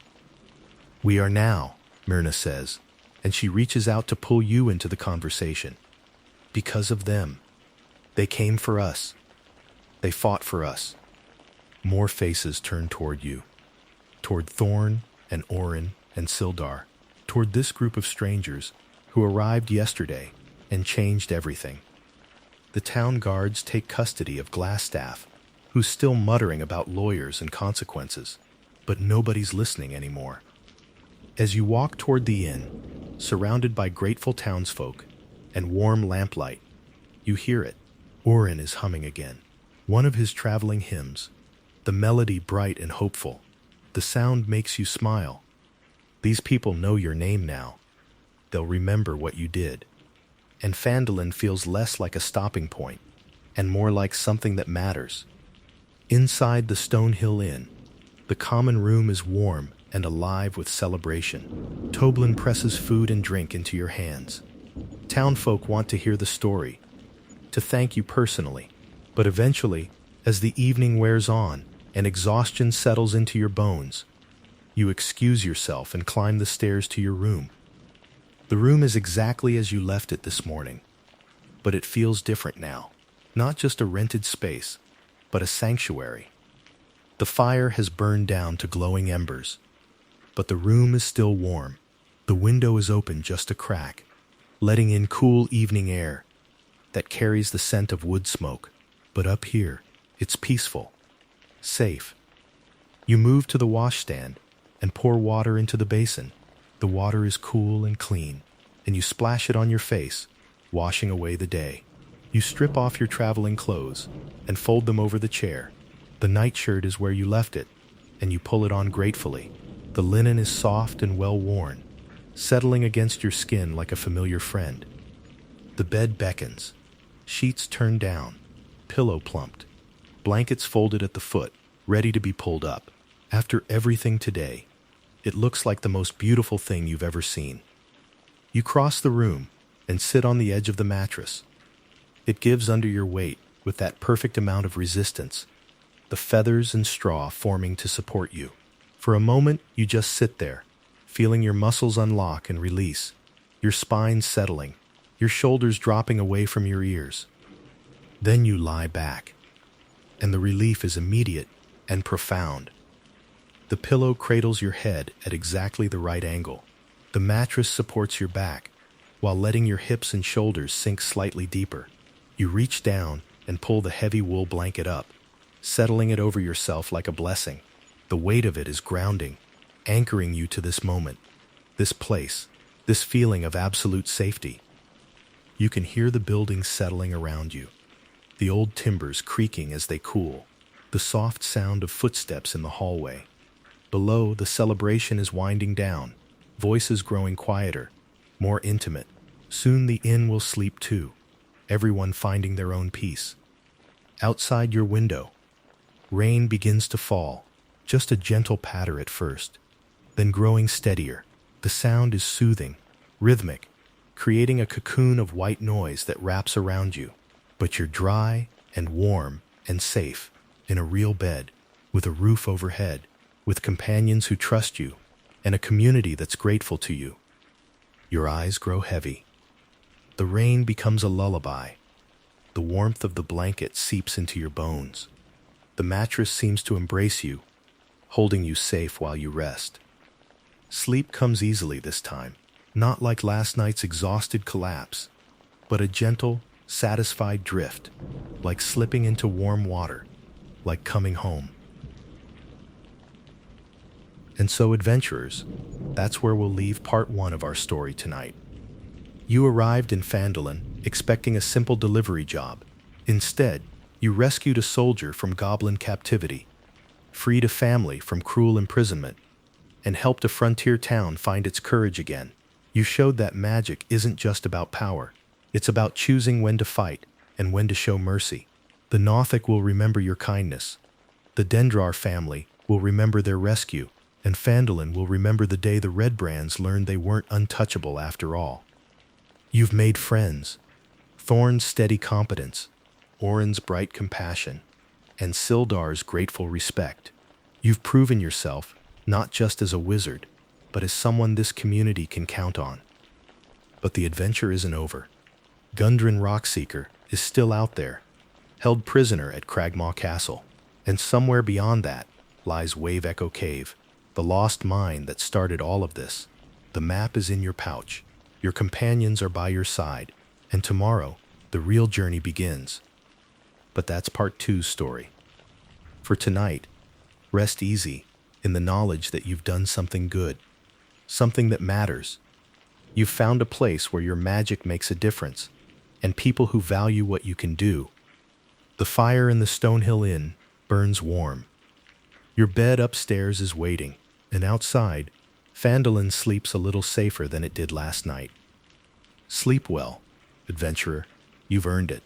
"We are now," Myrna says, and she reaches out to pull you into the conversation. "Because of them. They came for us. They fought for us." More faces turn toward you, toward Thorn and Orin and Sildar, toward this group of strangers who arrived yesterday and changed everything. The town guards take custody of Glassstaff, who's still muttering about lawyers and consequences, but nobody's listening anymore. As you walk toward the inn, surrounded by grateful townsfolk and warm lamplight, you hear it. Orin is humming again, one of his traveling hymns, the melody bright and hopeful. The sound makes you smile. These people know your name now. They'll remember what you did. And Phandalin feels less like a stopping point and more like something that matters. Inside the Stonehill Inn, the common room is warm and alive with celebration. Toblin presses food and drink into your hands. Townfolk want to hear the story, to thank you personally. But eventually, as the evening wears on and exhaustion settles into your bones, you excuse yourself and climb the stairs to your room. The room is exactly as you left it this morning, but it feels different now. Not just a rented space, but a sanctuary. The fire has burned down to glowing embers, but the room is still warm. The window is open just a crack, letting in cool evening air that carries the scent of wood smoke. But up here, it's peaceful, safe. You move to the washstand and pour water into the basin. The water is cool and clean, and you splash it on your face, washing away the day. You strip off your traveling clothes and fold them over the chair. The nightshirt is where you left it, and you pull it on gratefully. The linen is soft and well worn, settling against your skin like a familiar friend. The bed beckons, sheets turned down, pillow plumped, blankets folded at the foot, ready to be pulled up. After everything today, it looks like the most beautiful thing you've ever seen. You cross the room and sit on the edge of the mattress. It gives under your weight with that perfect amount of resistance, the feathers and straw forming to support you. For a moment, you just sit there, feeling your muscles unlock and release, your spine settling, your shoulders dropping away from your ears. Then you lie back, and the relief is immediate and profound. The pillow cradles your head at exactly the right angle. The mattress supports your back, while letting your hips and shoulders sink slightly deeper. You reach down and pull the heavy wool blanket up, settling it over yourself like a blessing. The weight of it is grounding, anchoring you to this moment, this place, this feeling of absolute safety. You can hear the buildings settling around you, the old timbers creaking as they cool, the soft sound of footsteps in the hallway. Below, the celebration is winding down, voices growing quieter, more intimate. Soon the inn will sleep too, everyone finding their own peace. Outside your window, rain begins to fall, just a gentle patter at first, then growing steadier. The sound is soothing, rhythmic, creating a cocoon of white noise that wraps around you. But you're dry and warm and safe, in a real bed, with a roof overhead, with companions who trust you, and a community that's grateful to you. Your eyes grow heavy. The rain becomes a lullaby. The warmth of the blanket seeps into your bones. The mattress seems to embrace you, holding you safe while you rest. Sleep comes easily this time, not like last night's exhausted collapse, but a gentle, satisfied drift, like slipping into warm water, like coming home. And so, adventurers, that's where we'll leave part 1 of our story tonight. You arrived in Phandalin expecting a simple delivery job. Instead, you rescued a soldier from goblin captivity, freed a family from cruel imprisonment, and helped a frontier town find its courage again. You showed that magic isn't just about power. It's about choosing when to fight and when to show mercy. The Nothic will remember your kindness. The Dendrar family will remember their rescue, and Phandalin will remember the day the Red Brands learned they weren't untouchable after all. You've made friends. Thorn's steady competence, Orin's bright compassion, and Sildar's grateful respect. You've proven yourself not just as a wizard, but as someone this community can count on. But the adventure isn't over. Gundren Rockseeker is still out there, held prisoner at Cragmaw Castle, and somewhere beyond that lies Wave Echo Cave, the lost mine that started all of this. The map is in your pouch, your companions are by your side, and tomorrow, the real journey begins. But that's part 2's story. For tonight, rest easy in the knowledge that you've done something good, something that matters. You've found a place where your magic makes a difference, and people who value what you can do. The fire in the Stonehill Inn burns warm. Your bed upstairs is waiting, and outside, Phandalin sleeps a little safer than it did last night. Sleep well, adventurer. You've earned it.